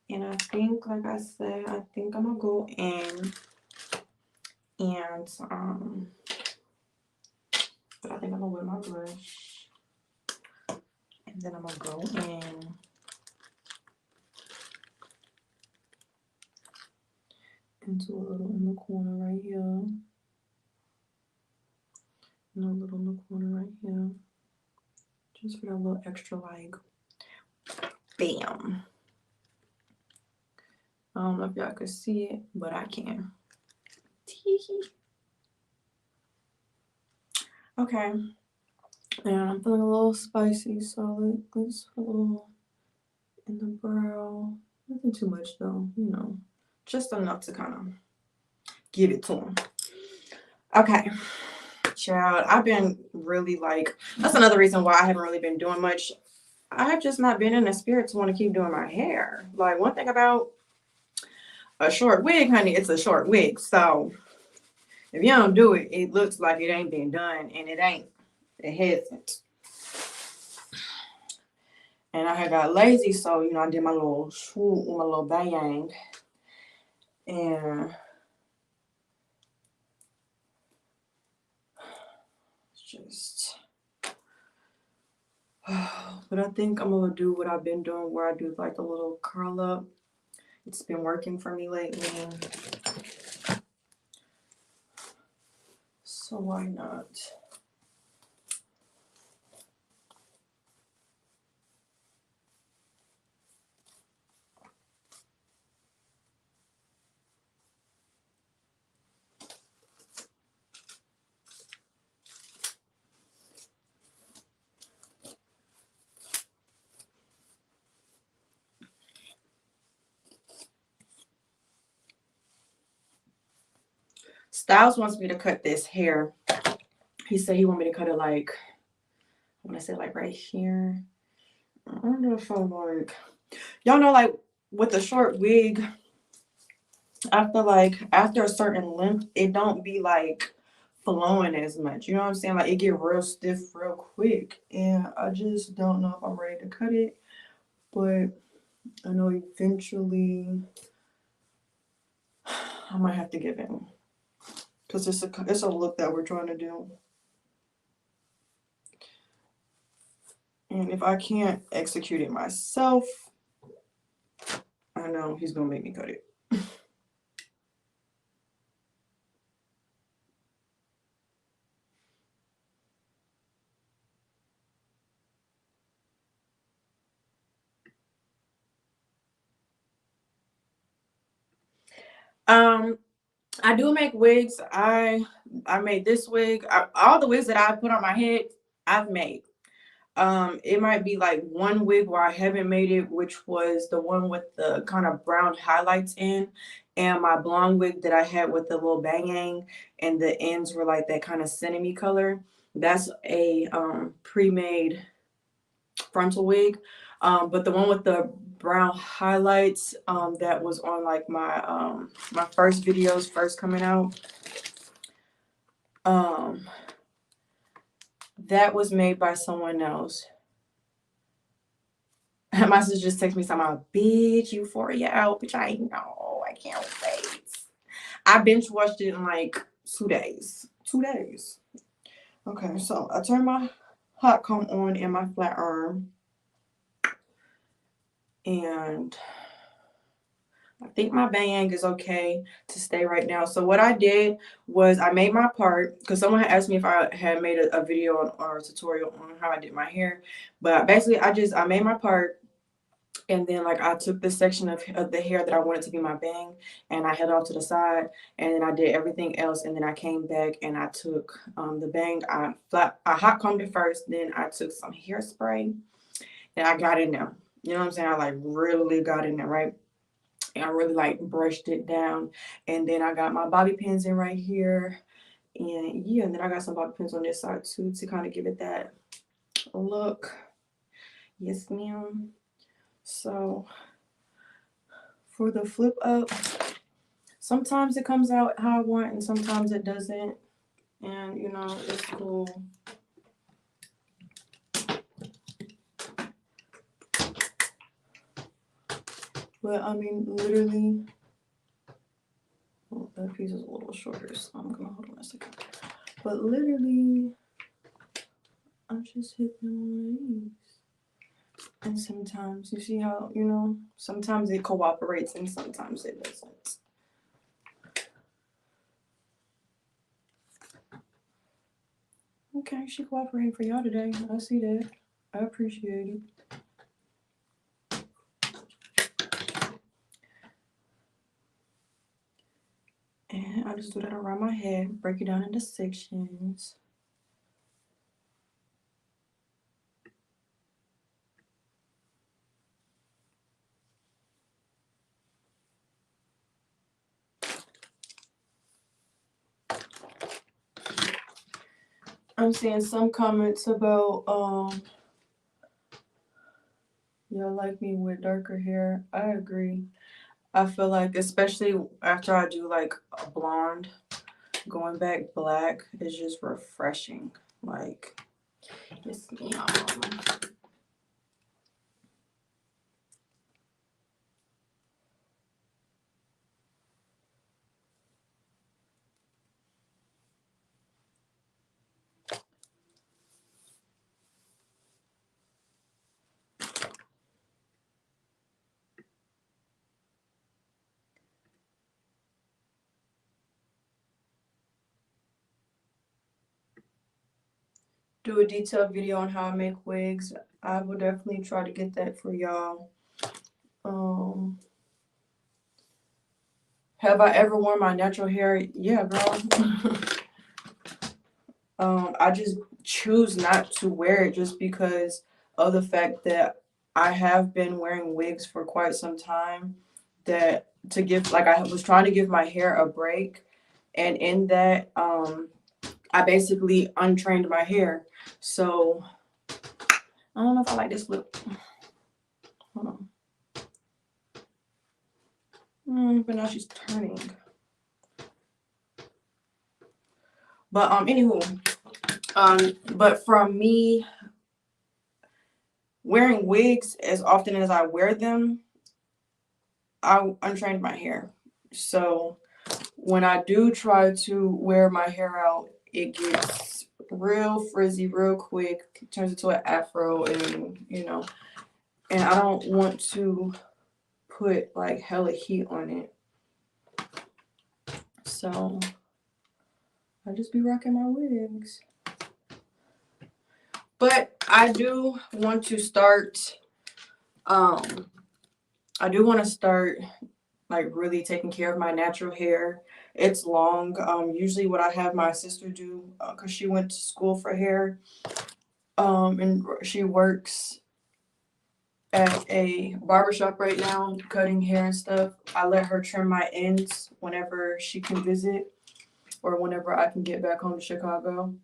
And I think, like I said, I think I'm gonna go in and but I think I'm gonna wear my brush. And then I'm gonna go in into a little in the corner right here. And a little in the corner right here. Just for a little extra, like, bam. I don't know if y'all can see it, but I can. Okay. And I'm feeling a little spicy, so let's put a little in the brow. Nothing too much though, you know, just enough to kind of give it to him. Okay, child, I've been really like, that's another reason why I haven't really been doing much. I have just not been in the spirit to want to keep doing my hair. Like, one thing about a short wig, honey, it's a short wig. So if you don't do it, it looks like it ain't been done, and it ain't. It hasn't. And I had got lazy, so you know, I did my little swoop, my little bang, and just. But I think I'm gonna do what I've been doing, where I do like a little curl up. It's been working for me lately, so why not? Styles wants me to cut this hair. He said he want me to cut it like, I want to say like right here. I don't know if I'm like, y'all know, like with a short wig, I feel like after a certain length, it don't be like flowing as much. You know what I'm saying? Like it get real stiff real quick. And I just don't know if I'm ready to cut it. But I know eventually I might have to give in. Because it's a look that we're trying to do. And if I can't execute it myself, I know he's gonna make me cut it. I do make wigs. I made this wig. All the wigs that I put on my head, I've made. It might be like one wig where I haven't made it, which was the one with the kind of brown highlights in, and my blonde wig that I had with the little banging, and the ends were like that kind of cinnamon color. That's a pre-made frontal wig. But the one with the brown highlights, that was on like my first videos first coming out. That was made by someone else. My sister just texted me something, bitch, Euphoria out, which I know, I can't wait. I binge watched it in like 2 days. 2 days. Okay, so I turned my hot comb on in my flat iron, and I think my bang is okay to stay right now. So what I did was I made my part, because someone had asked me if I had made a video or a tutorial on how I did my hair. But basically I made my part, and then like I took this section of the hair that I wanted to be my bang, and I held off to the side, and then I did everything else, and then I came back and I took the bang, I hot combed it first, then I took some hairspray and I got in there. You know what I'm saying? I like really got in there, right? And I really like brushed it down, and then I got my bobby pins in right here, and yeah, and then I got some bobby pins on this side too to kind of give it that look. Yes, ma'am. So for the flip up, sometimes it comes out how I want and sometimes it doesn't, and you know, it's cool. But I mean, literally, well, that piece is a little shorter, so I'm gonna hold on a second. But literally, I just hit them leaves. And sometimes you see how, you know, sometimes it cooperates and sometimes it doesn't. Okay, she cooperating for y'all today. I see that. I appreciate it. And I just do that around my head, break it down into sections. I'm seeing some comments about y'all like me with darker hair. I agree. I feel like, especially after I do like a blonde, going back black is just refreshing. Like, it's do a detailed video on how I make wigs. I will definitely try to get that for y'all. Have I ever worn my natural hair? Yeah, girl. I just choose not to wear it just because of the fact that I have been wearing wigs for quite some time. That to give, like, I was trying to give my hair a break, and in that, I basically untrained my hair. So I don't know if I like this look. Hold on. But now she's turning. But anywho, but from me wearing wigs as often as I wear them, I untrained my hair. So when I do try to wear my hair out, it gets real frizzy real quick, turns into an afro, and and I don't want to put like hella heat on it. So I just be rocking my wigs. But I do want to start like really taking care of my natural hair. It's long. Usually what I have my sister do, because she went to school for hair, and she works at a barbershop right now, cutting hair and stuff. I let her trim my ends whenever she can visit or whenever I can get back home to Chicago.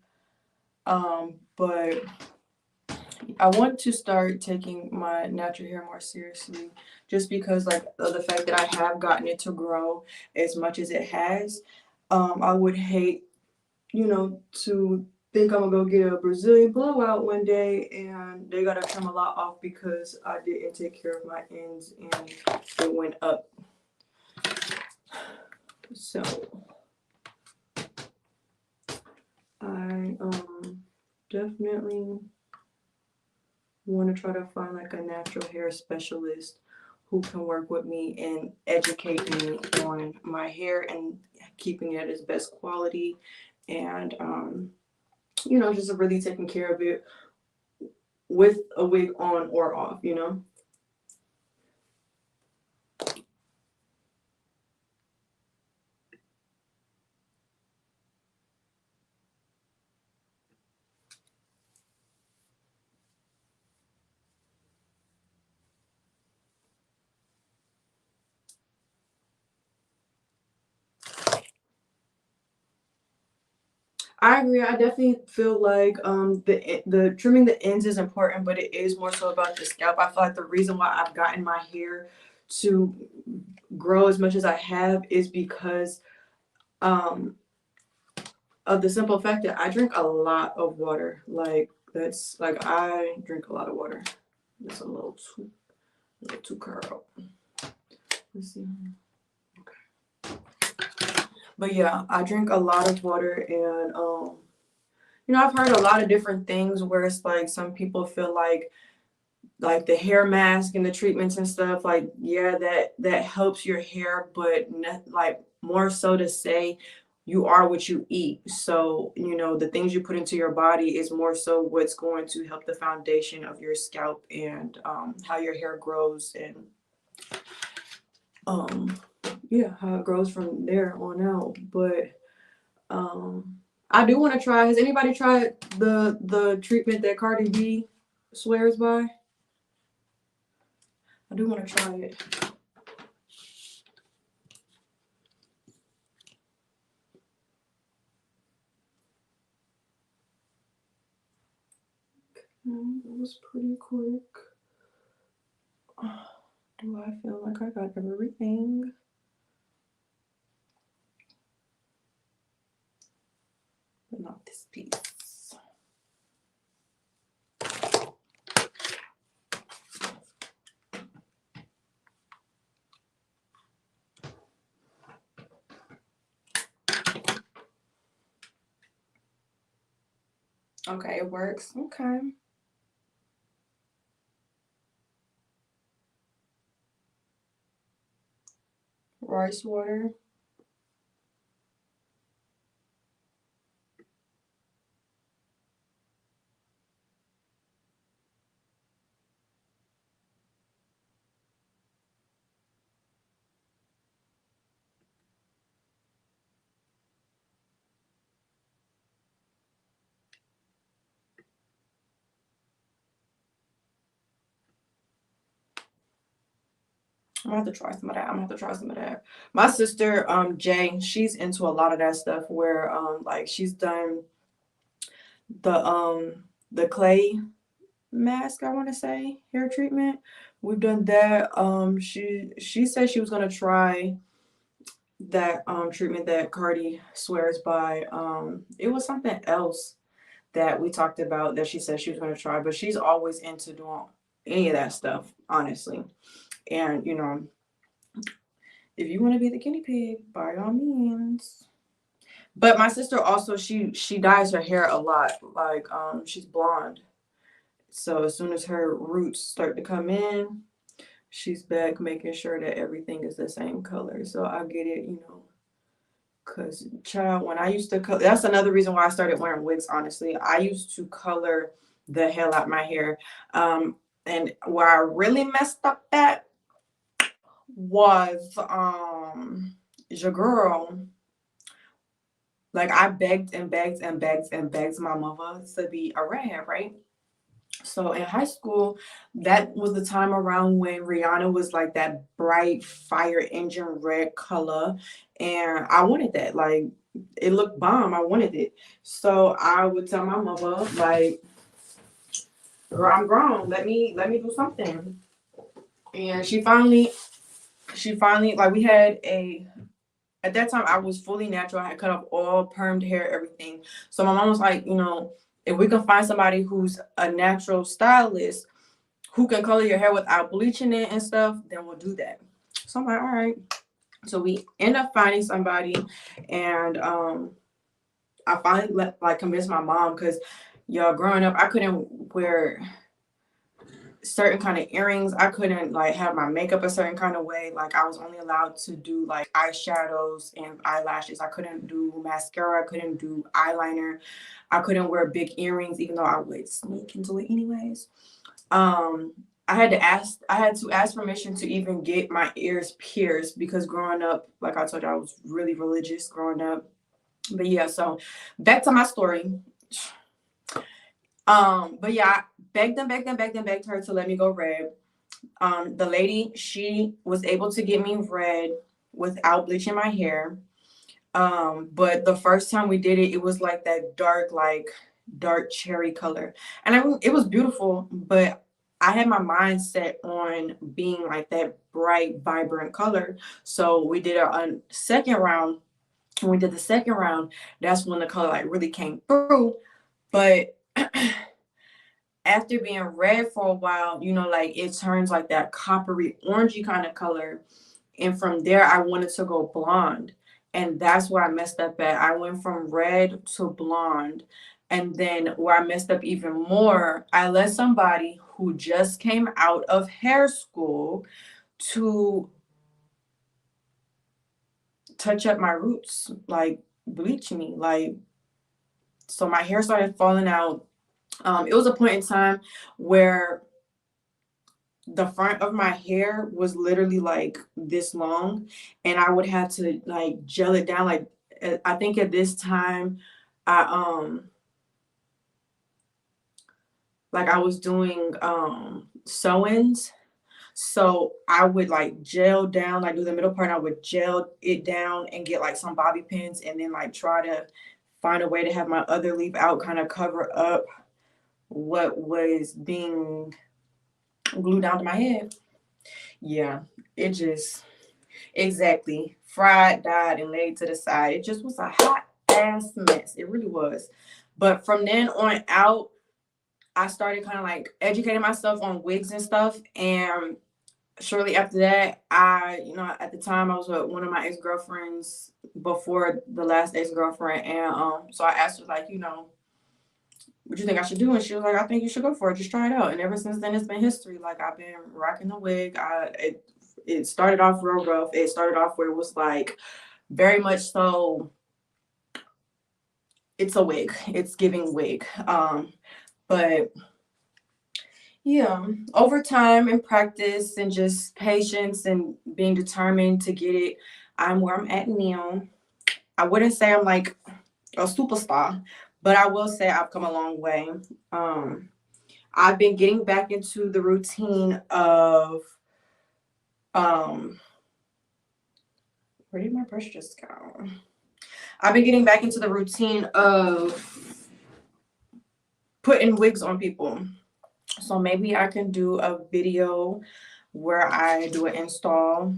But I want to start taking my natural hair more seriously, just because like of the fact that I have gotten it to grow as much as it has. I would hate, to think I'm gonna go get a Brazilian blowout one day and they gotta trim a lot off because I didn't take care of my ends and it went up. So I definitely want to try to find like a natural hair specialist who can work with me and educate me on my hair and keeping it at its best quality, and just really taking care of it with a wig on or off. I agree. I definitely feel like the trimming the ends is important, but it is more so about the scalp. I feel like the reason why I've gotten my hair to grow as much as I have is because um of the simple fact that I drink a lot of water. Like that's like I drink a lot of water. It's a little too curled. Let's see. But yeah, I drink a lot of water, and I've heard a lot of different things where it's like some people feel like the hair mask and the treatments and stuff, like, yeah, that helps your hair, but like more so to say you are what you eat. So the things you put into your body is more so what's going to help the foundation of your scalp and how your hair grows, and yeah, how it grows from there on out. But I do want to try. Has anybody tried the treatment that Cardi B swears by? I do want to try it. was pretty quick. Do I feel like I got everything? But not this piece. Okay, it works. Okay. Rice water. I'm gonna have to try some of that. I'm gonna have to try some of that. My sister, Jay, she's into a lot of that stuff where like she's done the clay mask, I wanna say, hair treatment. We've done that. She said she was gonna try that treatment that Cardi swears by. It was something else that we talked about that she said she was gonna try, but she's always into doing any of that stuff, honestly. And you know, if you want to be the guinea pig, by all means. But my sister also she dyes her hair a lot. Like she's blonde. So as soon as her roots start to come in, she's back making sure that everything is the same color. So I get it, you know. Cause child, when I used to color, that's another reason why I started wearing wigs, honestly. I used to color the hell out my hair. And where I really messed up at was your girl. Like I begged and begged and begged and begged my mother to be a redhead, right? So in high school, that was the time around when Rihanna was like that bright fire engine red color. And I wanted that. Like it looked bomb. I wanted it. So I would tell my mother, like, girl, I'm grown. Let me do something. And she finally like we had a at that time I was fully natural. I had cut off all permed hair, everything. So my mom was like, you know, if we can find somebody who's a natural stylist who can color your hair without bleaching it and stuff, then we'll do that. So I'm like, all right. So we end up finding somebody, and I finally like convinced my mom because y'all growing up, I couldn't wear certain kind of earrings. I couldn't like have my makeup a certain kind of way. Like I was only allowed to do like eyeshadows and eyelashes. I couldn't do mascara. I couldn't do eyeliner. I couldn't wear big earrings, even though I would sneak into it anyways. I had to ask permission to even get my ears pierced because growing up, like I told you, I was really religious growing up. But yeah, so back to my story. But yeah, I begged her to let me go red. The lady, she was able to get me red without bleaching my hair. But the first time we did it, it was like that dark cherry color. And it was beautiful, but I had my mind set on being like that bright, vibrant color. So we did a second round. When we did the second round, that's when the color like really came through. But after being red for a while, you know, like it turns like that coppery orangey kind of color. And from there, I wanted to go blonde. And that's where I messed up at. I went from red to blonde. And then where I messed up even more, I let somebody who just came out of hair school to touch up my roots, like bleach me. Like, so my hair started falling out. It was a point in time where the front of my hair was literally like this long, and I would have to like gel it down. Like I think at this time I like I was doing sew-ins. So I would like gel down, like do the middle part, and I would gel it down and get like some bobby pins and then like try to find a way to have my other leaf out kind of cover up what was being glued down to my head. Yeah, it just exactly fried, dyed, and laid to the side. It just was a hot ass mess. It really was. But from then on out, I started kind of like educating myself on wigs and stuff. And shortly after that, at the time I was with one of my ex-girlfriends before the last ex-girlfriend. And so I asked her, like, what you think I should do? And she was like, I think you should go for it. Just try it out. And ever since then, it's been history. Like, I've been rocking the wig. It started off real rough. It started off where it was like very much so, it's a wig. It's giving wig. But yeah, over time and practice and just patience and being determined to get it, I'm where I'm at now. I wouldn't say I'm like a superstar, but I will say I've come a long way. I've been getting back into the routine of where did my brush just go? I've been getting back into the routine of putting wigs on people. So maybe I can do a video where I do an install,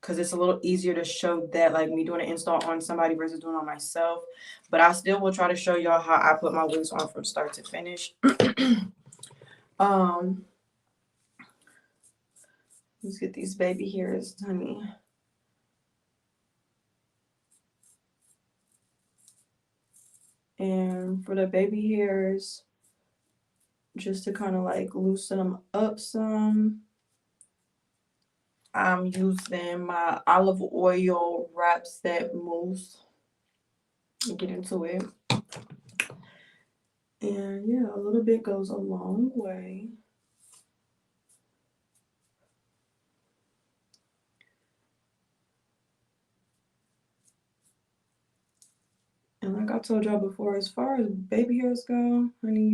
because it's a little easier to show that, like me doing an install on somebody versus doing it on myself. But I still will try to show y'all how I put my wigs on from start to finish. Let's get these baby hairs, honey. And for the baby hairs, just to kind of like loosen them up some, I'm using my olive oil wrap set mousse. Get into it. And yeah, a little bit goes a long way. And like I told y'all before, as far as baby hairs go, honey,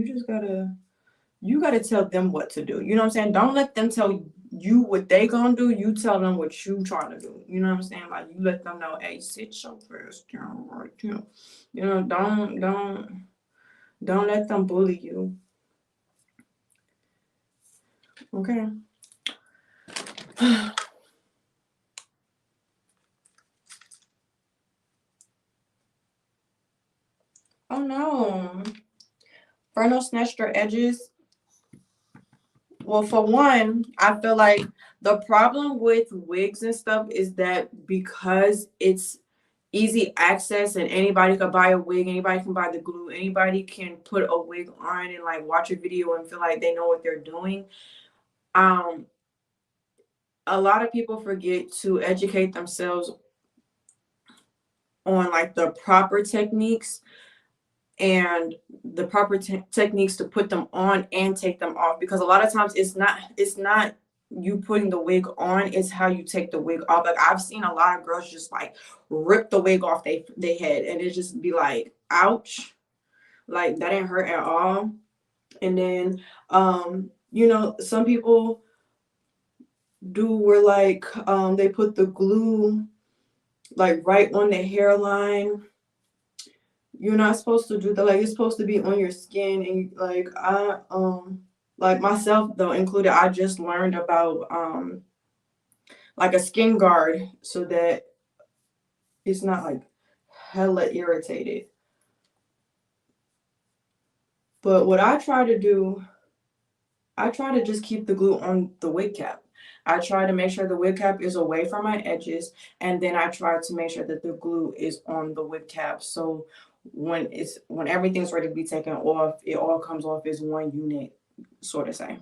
you gotta tell them what to do. You know what I'm saying? Don't let them tell you what they gonna do. You tell them what you trying to do. You know what I'm saying? Like, you let them know, hey, sit your ass down right here. You know, don't let them bully you. Okay. Oh no. Fernal snatched her edges. Well, for one, I feel like the problem with wigs and stuff is that because it's easy access and anybody can buy a wig, anybody can buy the glue, anybody can put a wig on and like watch a video and feel like they know what they're doing. A lot of people forget to educate themselves on like the proper techniques and the proper techniques to put them on and take them off, because a lot of times it's not you putting the wig on, it's how you take the wig off. Like, I've seen a lot of girls just like rip the wig off they head, and it just be like, ouch, like that didn't hurt at all. And then some people do where like they put the glue like right on the hairline. You're not supposed to do that. Like, it's supposed to be on your skin. And like myself though included, I just learned about like a skin guard so that it's not like hella irritated. But what I try to do, I try to just keep the glue on the wig cap. I try to make sure the wig cap is away from my edges, and then I try to make sure that the glue is on the wig cap. So when everything's ready to be taken off, it all comes off as one unit, sort of say.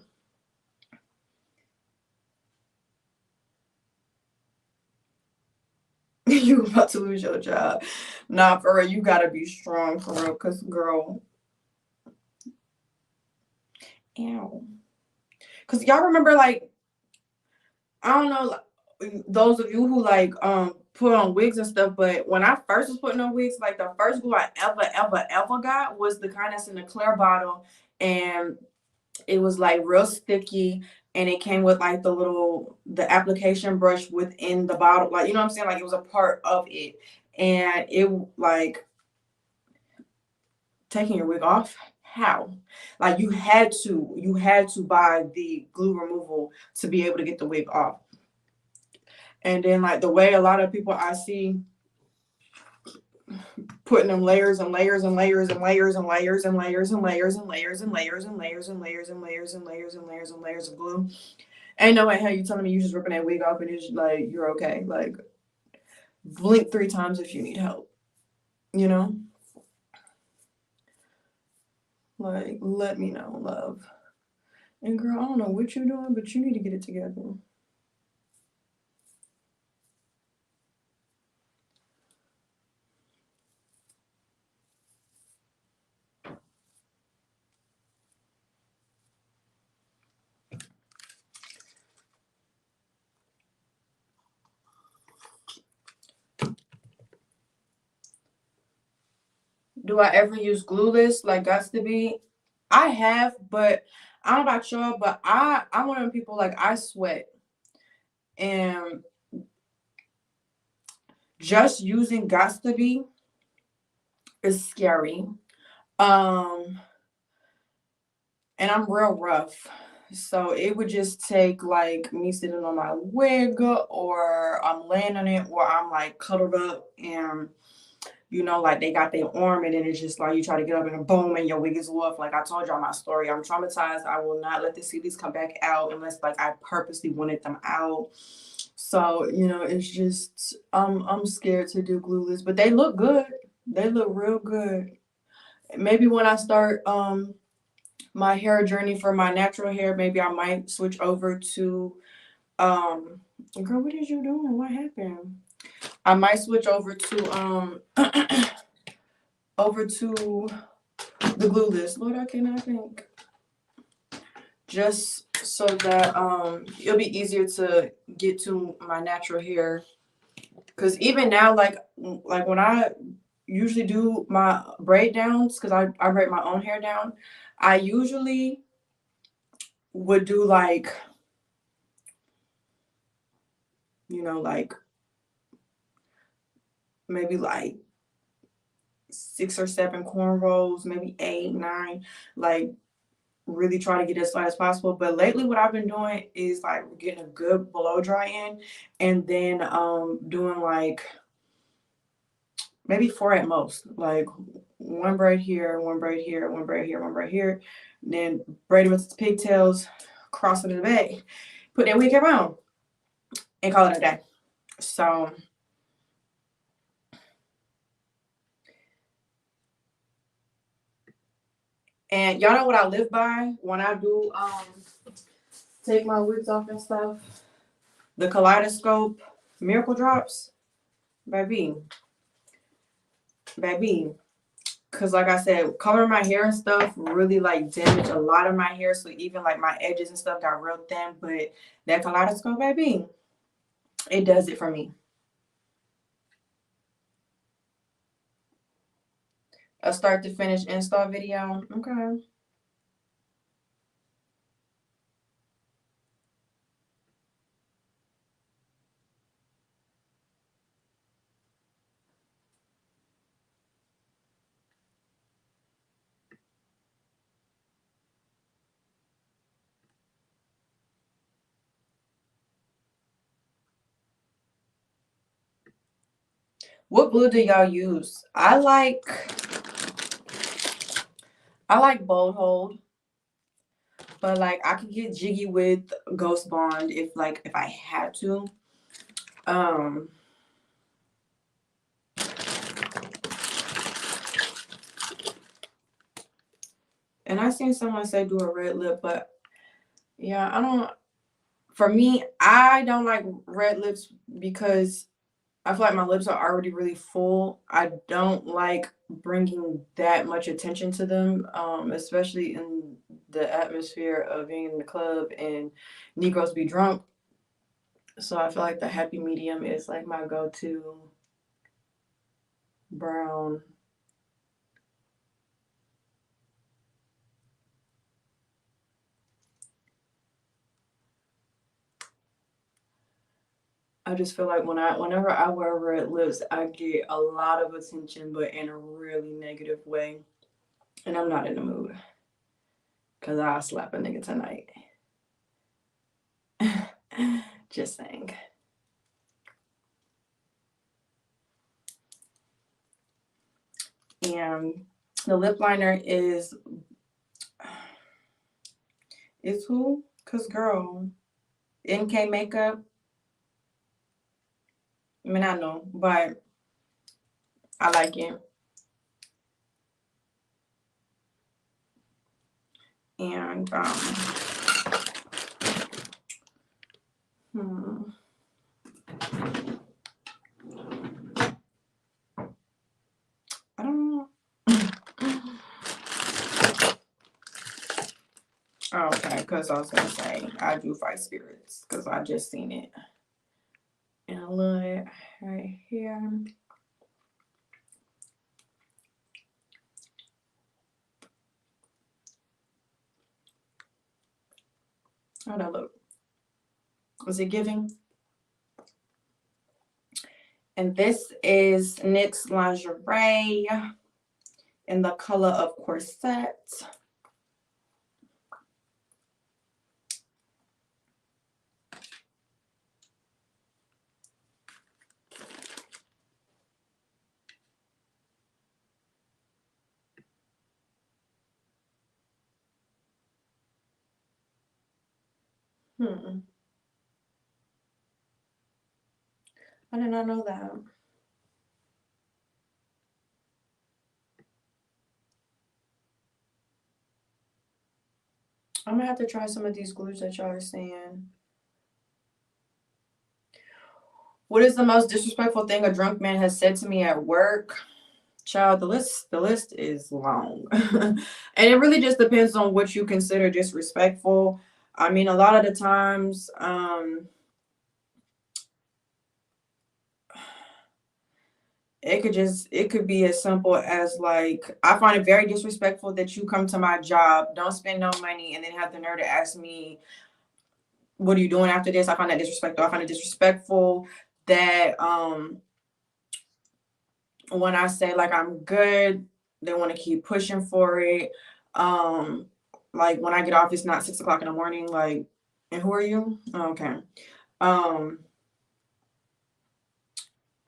You about to lose your job. Nah, for real, you gotta be strong for real, cause girl. Ew. Cause y'all remember, like, I don't know, those of you who like put on wigs and stuff, but when I first was putting on wigs, like the first glue I ever got was the kind that's in the clear bottle, and it was like real sticky, and it came with like the application brush within the bottle, like, you know what I'm saying, like it was a part of it, and it like taking your wig off How? Like you had to buy the glue removal to be able to get the wig off. And then like the way a lot of people I see putting them layers and layers and layers and layers and layers and layers and layers and layers and layers and layers and layers and layers and layers and layers and layers of glue. Ain't no way hell you telling me you just ripping that wig off and it's like you're okay. Like blink 3 times if you need help. You know? Like let me know, love. And girl, I don't know what you're doing, but you need to get it together. Do I ever use glueless like Gots to Be? I have, but I don't know about y'all, but I'm one of them people like I sweat. And just using Gots to Be is scary. Um and I'm real rough. So it would just take like me sitting on my wig or I'm laying on it or I'm like cuddled up and like they got their arm and then it's just like you try to get up and boom and your wig is off. Like I told y'all my story. I'm traumatized. I will not let the CDs come back out unless like I purposely wanted them out. So, it's just I'm scared to do glueless, but they look good. They look real good. Maybe when I start my hair journey for my natural hair, maybe I might switch over to girl, what is you doing? What happened? I might switch over to over to the glueless. Lord, I cannot think. Just so that it'll be easier to get to my natural hair. Cause even now, like when I usually do my braid downs, cause I braid my own hair down, I usually would do like like maybe like 6 or 7 cornrows, maybe 8, 9, like really try to get as light as possible. But lately what I've been doing is like getting a good blow dry in and then doing like maybe 4 at most. Like one braid here, one braid here, one braid here, one braid here, then braid it with pigtails, cross it in the back, put that wig cap on, and call it a day. So and y'all know what I live by when I do take my wigs off and stuff? The kaleidoscope miracle drops, baby. Baby. Cause like I said, coloring my hair and stuff really like damaged a lot of my hair. So even like my edges and stuff got real thin. But that kaleidoscope, baby, it does it for me. A start to finish install video. Okay. What glue do y'all use? I like Bold Hold, but like I could get jiggy with Ghost Bond if I had to. Um and I seen someone say do a red lip, but yeah, I don't. For me, I don't like red lips because I feel like my lips are already really full. I don't like bringing that much attention to them, especially in the atmosphere of being in the club and Negroes be drunk. So I feel like the happy medium is like my go-to brown. I just feel like whenever I wear red lips, I get a lot of attention, but in a really negative way. And I'm not in the mood. Because I'll slap a nigga tonight. Just saying. And the lip liner is who? Because, girl, NK Makeup. I mean, I know, but I like it. And, I don't know. Oh, okay, because I was going to say, I do fight spirits, because I just seen it. And I love it right here. How'd that look? Was it giving? And this is NYX Lingerie in the color of Corset. I did not know that. I'm gonna have to try some of these glues that y'all are saying. What is the most disrespectful thing a drunk man has said to me at work? Child, the list is long. And it really just depends on what you consider disrespectful. I mean, a lot of the times, it could be as simple as, like, I find it very disrespectful that you come to my job, don't spend no money, and then have the nerve to ask me, what are you doing after this? I find that disrespectful. I find it disrespectful that when I say, like, I'm good, they want to keep pushing for it. Like, when I get off, it's not 6 o'clock in the morning. Like, and who are you? Okay.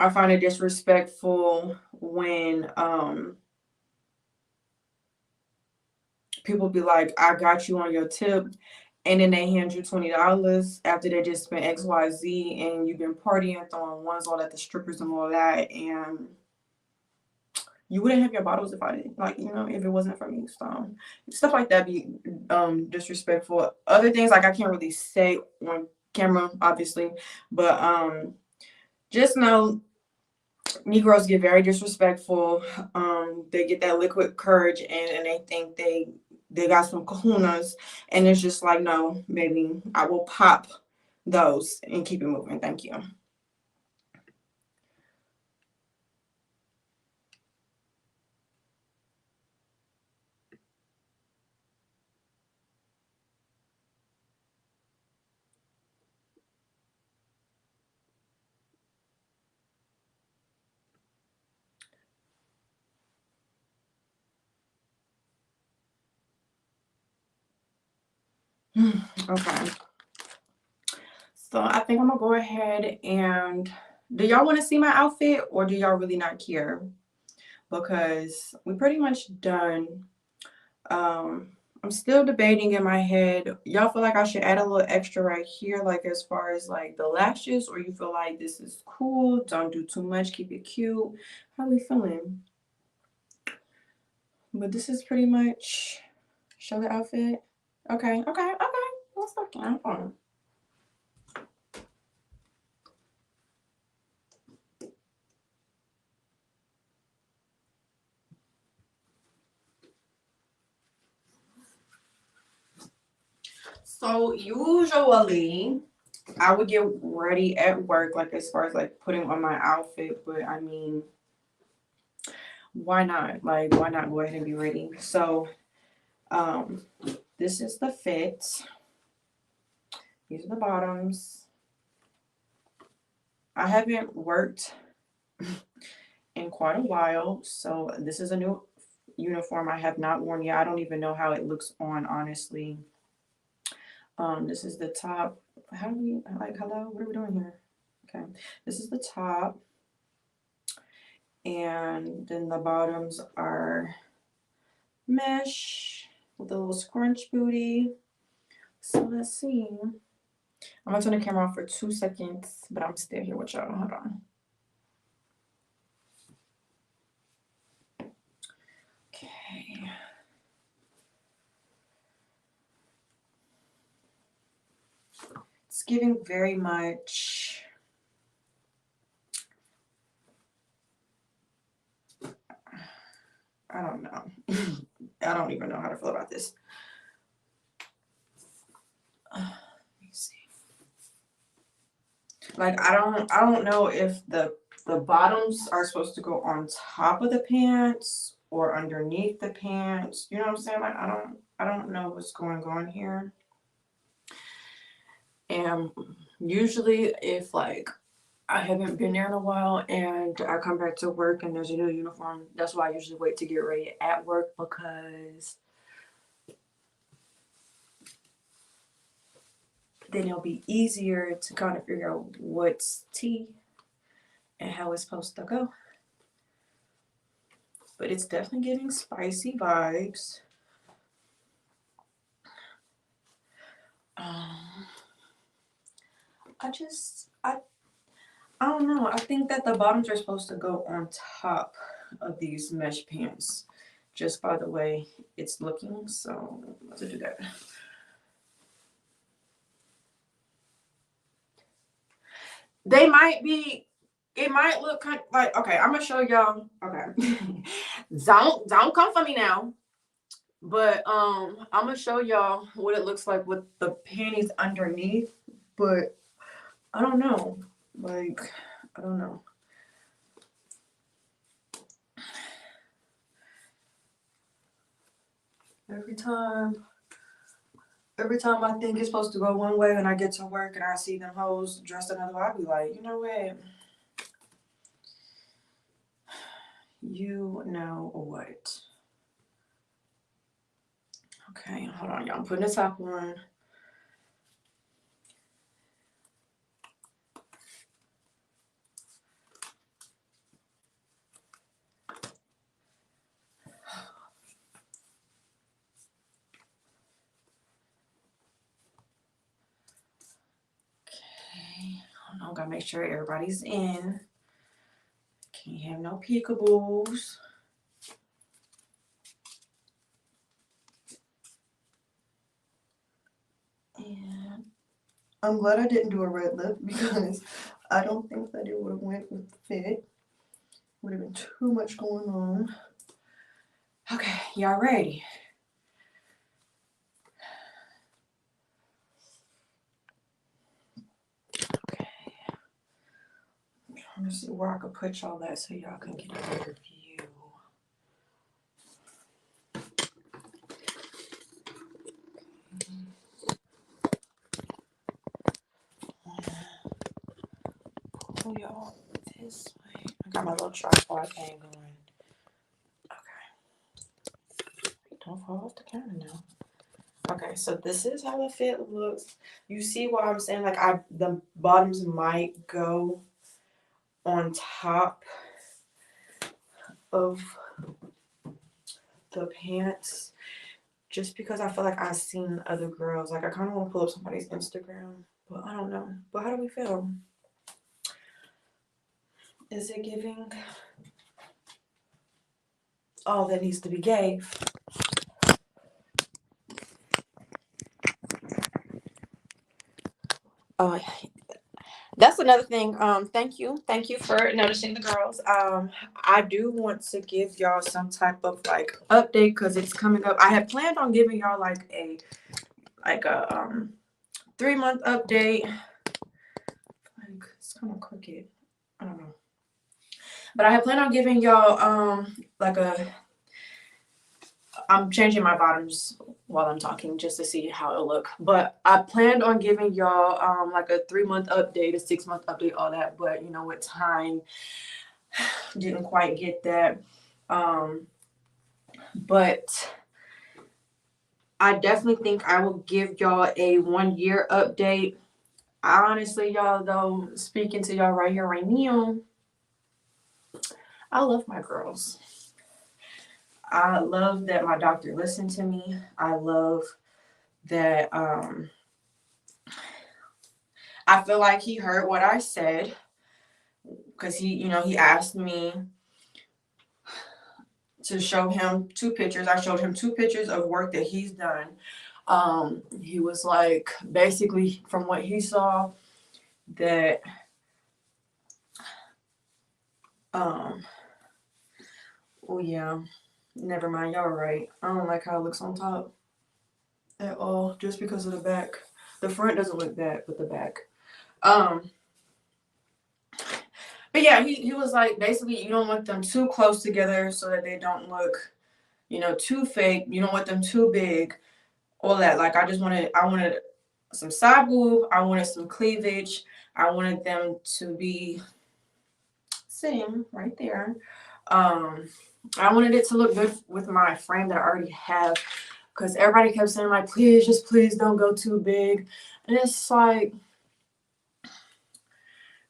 I find it disrespectful when people be like, I got you on your tip, and then they hand you $20 after they just spent XYZ, and you've been partying, throwing ones all at the strippers and all that, and you wouldn't have your bottles if I didn't, like, if it wasn't for me. So stuff like that be disrespectful. Other things, like, I can't really say on camera, obviously, but just know Negroes get very disrespectful. They get that liquid courage, and they think they got some kahunas, and it's just like, no, baby, I will pop those and keep it moving. Thank you. Okay. So I think I'm gonna go ahead and, do y'all want to see my outfit, or do y'all really not care? Because we pretty much done. I'm still debating in my head. Y'all feel like I should add a little extra right here, like as far as like the lashes, or you feel like this is cool, don't do too much, keep it cute? How we feeling? But this is pretty much show the outfit. Okay. Let's look at. So usually I would get ready at work, like as far as like putting on my outfit, but I mean, why not? Like, why not go ahead and be ready? So this is the fit. These are the bottoms. I haven't worked in quite a while, so this is a new uniform I have not worn yet. I don't even know how it looks on, honestly. This is the top. How do we, like, hello? What are we doing here? Okay. This is the top. And then the bottoms are mesh with a little scrunch booty. So let's see. I'm gonna turn the camera off for 2 seconds, but I'm still here with y'all. Hold on. Okay. It's giving very much, I don't know. I don't even know how to feel about this. Let me see. Like I don't know if the bottoms are supposed to go on top of the pants or underneath the pants. You know what I'm saying? Like I don't know what's going on here. And usually if like I haven't been there in a while and I come back to work and there's a new uniform, that's why I usually wait to get ready at work, because then it'll be easier to kind of figure out what's tea and how it's supposed to go. But it's definitely giving spicy vibes. I don't know. I think that the bottoms are supposed to go on top of these mesh pants, just by the way it's looking. So let's do that. They might be. It might look kind of like, okay. I'm gonna show y'all. Okay, don't come for me now. But I'm gonna show y'all what it looks like with the panties underneath. But I don't know. Like, I don't know. Every time I think it's supposed to go one way and I get to work and I see them hoes dressed another way, I be like, you know what? You know what? Okay, hold on, y'all. I'm putting the top on. Okay, hold on, gotta make sure everybody's in. Can't have no peekaboos. And I'm glad I didn't do a red lip because I don't think that it would have went with the fit. Would have been too much going on. Okay, y'all ready? Okay. I'm gonna see where I could put y'all at so y'all can get a better view. Pull y'all this way. I got my little tripod thing going. Okay. Don't fall off the counter now. Okay, so this is how the fit looks. You see what I'm saying? Like the bottoms might go on top of the pants just because I feel like I've seen other girls. Like I kind of want to pull up somebody's Instagram, but I don't know. But how do we feel? Is it giving all that needs to be gave? Oh, that's another thing. Thank you for noticing the girls. I do want to give y'all some type of like update because it's coming up. I had planned on giving y'all like a 3-month update. Like it's kind of crooked. I don't know. But I had planned on giving y'all like I'm changing my bottoms while I'm talking just to see how it'll look. But I planned on giving y'all like a 3-month update, a 6-month update, all that. But you know, with time, didn't quite get that. But I definitely think I will give y'all a 1 year update. Honestly, y'all, though, speaking to y'all right here, right now, I love my girls. I love that my doctor listened to me. I love that I feel like he heard what I said because he asked me to show him 2 pictures. I showed him 2 pictures of work that he's done. He was like, basically, from what he saw, that oh yeah, never mind, y'all right. I don't like how it looks on top at all, just because of the back. The front doesn't look bad, but the back. But yeah, he was like, basically, you don't want them too close together so that they don't look, too fake. You don't want them too big. All that. Like, I wanted some side boob. I wanted some cleavage. I wanted them to be sitting right there. I wanted it to look good with my frame that I already have, because everybody kept saying like, please, just please don't go too big, and it's like,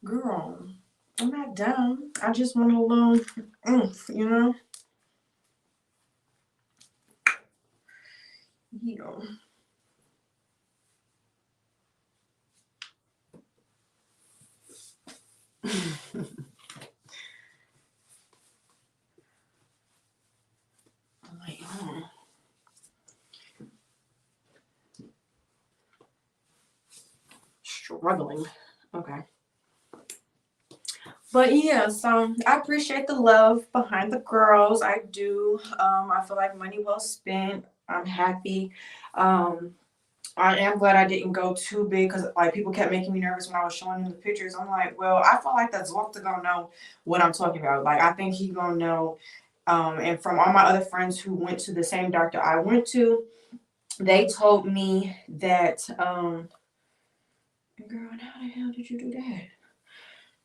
girl, I'm not dumb. I just want a little oomph, Yeah. I'm like, struggling. Okay. But yeah, so I appreciate the love behind the girls. I do. I feel like money well spent. I'm happy. I am glad I didn't go too big, because like people kept making me nervous when I was showing them the pictures. I'm like, well, I feel like that's Zwokta gonna know what I'm talking about. Like, I think he gonna know. And from all my other friends who went to the same doctor I went to, they told me that girl, how the hell did you do that?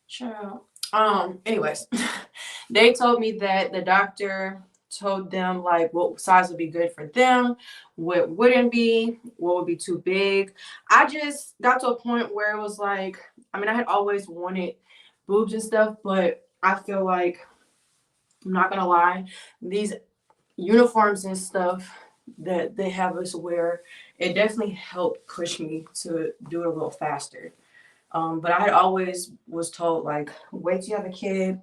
Child. Anyways, they told me that the doctor told them like what size would be good for them, what wouldn't be, what would be too big. I just got to a point where it was like, I mean, I had always wanted boobs and stuff, but I feel like, I'm not gonna lie, these uniforms and stuff that they have us wear, it definitely helped push me to do it a little faster. But I had always was told like, wait till you have a kid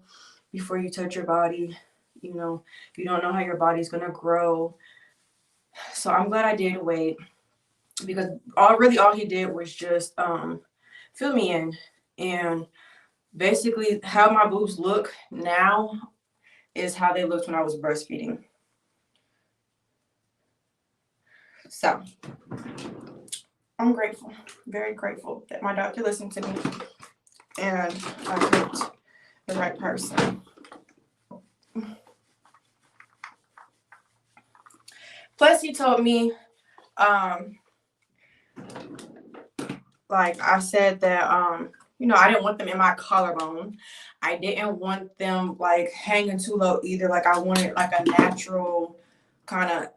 before you touch your body. You don't know how your body's gonna grow. So I'm glad I did wait, because all he did was just fill me in, and basically how my boobs look now is how they looked when I was breastfeeding. So I'm grateful, very grateful that my doctor listened to me and I picked the right person. Plus, he told me, like I said, that I didn't want them in my collarbone. I didn't want them like hanging too low either. Like, I wanted like a natural kind of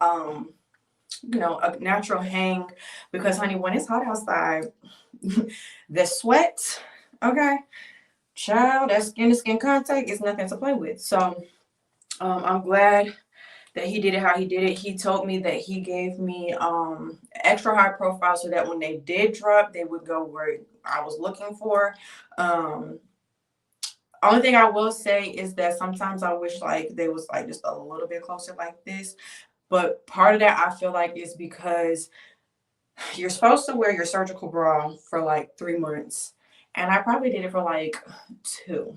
a natural hang, because honey, when it's hot outside, the sweat, okay, child, that skin to skin contact is nothing to play with. So I'm glad that he did it how he did it. He told me that he gave me extra high profile so that when they did drop, they would go where I was looking for. Only thing I will say is that sometimes I wish like they was like just a little bit closer like this. But part of that I feel like is because you're supposed to wear your surgical bra for like 3 months. And I probably did it for like 2.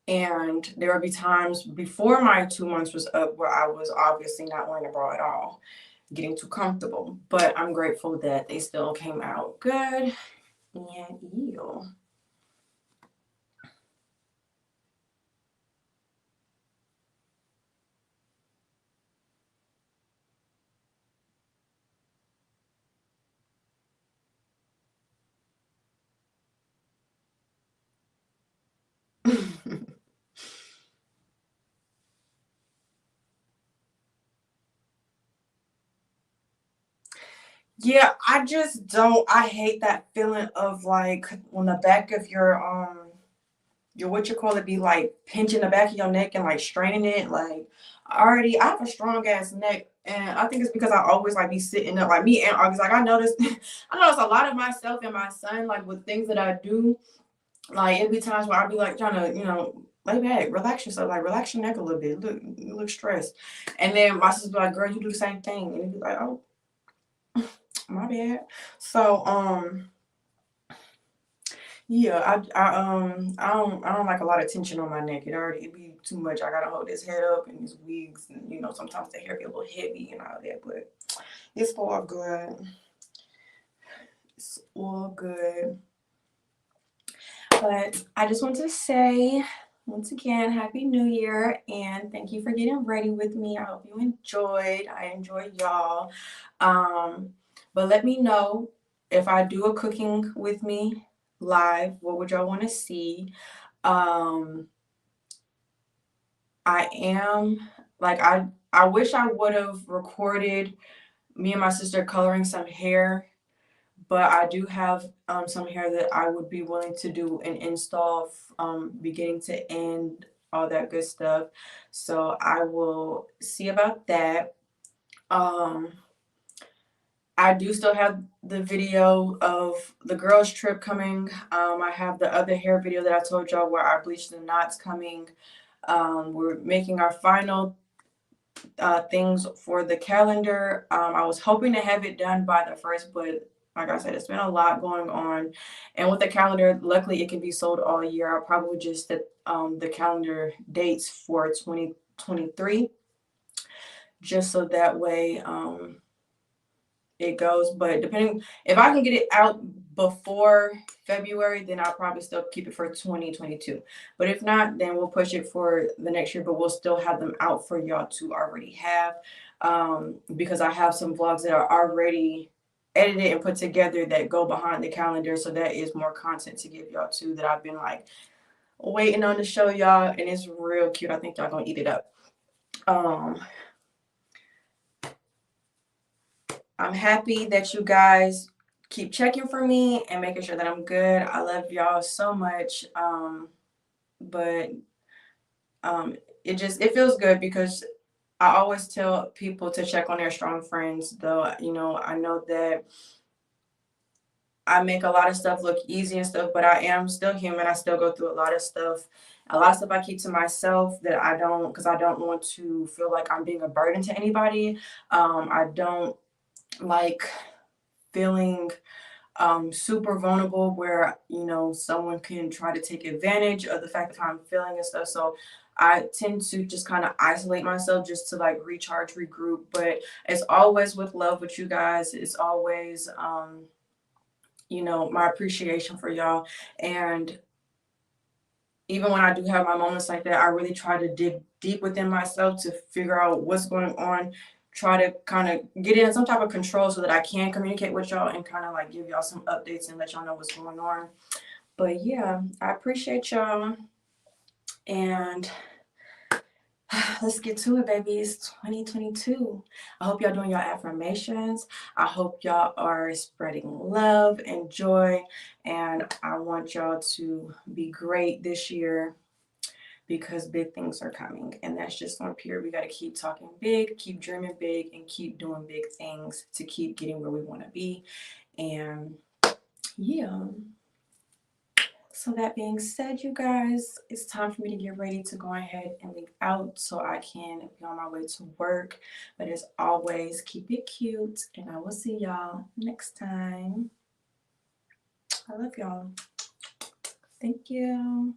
And there would be times before my 2 months was up where I was obviously not wearing a bra at all, getting too comfortable. But I'm grateful that they still came out good. And ew. Yeah, I just don't. I hate that feeling of like when the back of your what you call it be like pinching the back of your neck and like straining it. Like I have a strong ass neck, and I think it's because I always like be sitting up like me and August. Like I noticed, I noticed a lot of myself and my son like with things that I do. Like it'd be times where I'd be like trying to lay back, relax yourself, like relax your neck a little bit. Look, you look stressed, and then my sister's like, "Girl, you do the same thing," and it'd be like, "Oh, my bad." So yeah, I don't like a lot of tension on my neck. It'd be too much. I gotta hold this head up and these wigs, and sometimes the hair get a little heavy and all that. But it's all good. It's all good. But I just want to say once again, Happy New Year, and thank you for getting ready with me. I hope you enjoyed. I enjoyed y'all. Um, but let me know if I do a cooking with me live. What would y'all want to see? Um, I am like I wish I would have recorded me and my sister coloring some hair, but I do have some hair that I would be willing to do an install beginning to end, all that good stuff. So I will see about that. Um I do still have the video of the girls trip coming. I have the other hair video that I told y'all where I bleached the knots coming. We're making our final things for the calendar. I was hoping to have it done by the first, but like I said, it's been a lot going on. And with the calendar, luckily it can be sold all year. I'll probably just set the calendar dates for 2023, just so that way it goes. But depending if I can get it out before February, then I'll probably still keep it for 2022. But if not, then we'll push it for the next year, but we'll still have them out for y'all to already have. Because I have some vlogs that are already edited and put together that go behind the calendar. So that is more content to give y'all too, that I've been like waiting on to show y'all, and it's real cute. I think y'all gonna eat it up. Um, I'm happy that you guys keep checking for me and making sure that I'm good. I love y'all so much. But it feels good because I always tell people to check on their strong friends, though, I know that I make a lot of stuff look easy and stuff, but I am still human. I still go through a lot of stuff. A lot of stuff I keep to myself that I don't, because I don't want to feel like I'm being a burden to anybody. I don't like feeling super vulnerable where someone can try to take advantage of the fact of how I'm feeling and stuff. So I tend to just kind of isolate myself just to like recharge, regroup. But it's always with love with you guys. It's always my appreciation for y'all. And even when I do have my moments like that, I really try to dig deep within myself to figure out what's going on, try to kind of get in some type of control so that I can communicate with y'all and kind of like give y'all some updates and let y'all know what's going on. But yeah, I appreciate y'all. And let's get to it, baby. It's 2022. I hope y'all doing your affirmations. I hope y'all are spreading love and joy. And I want y'all to be great this year, because big things are coming. And that's just on period. We got to keep talking big, keep dreaming big, and keep doing big things to keep getting where we want to be. And yeah. So that being said, you guys, it's time for me to get ready to go ahead and leave out so I can be on my way to work. But as always, keep it cute, and I will see y'all next time. I love y'all. Thank you.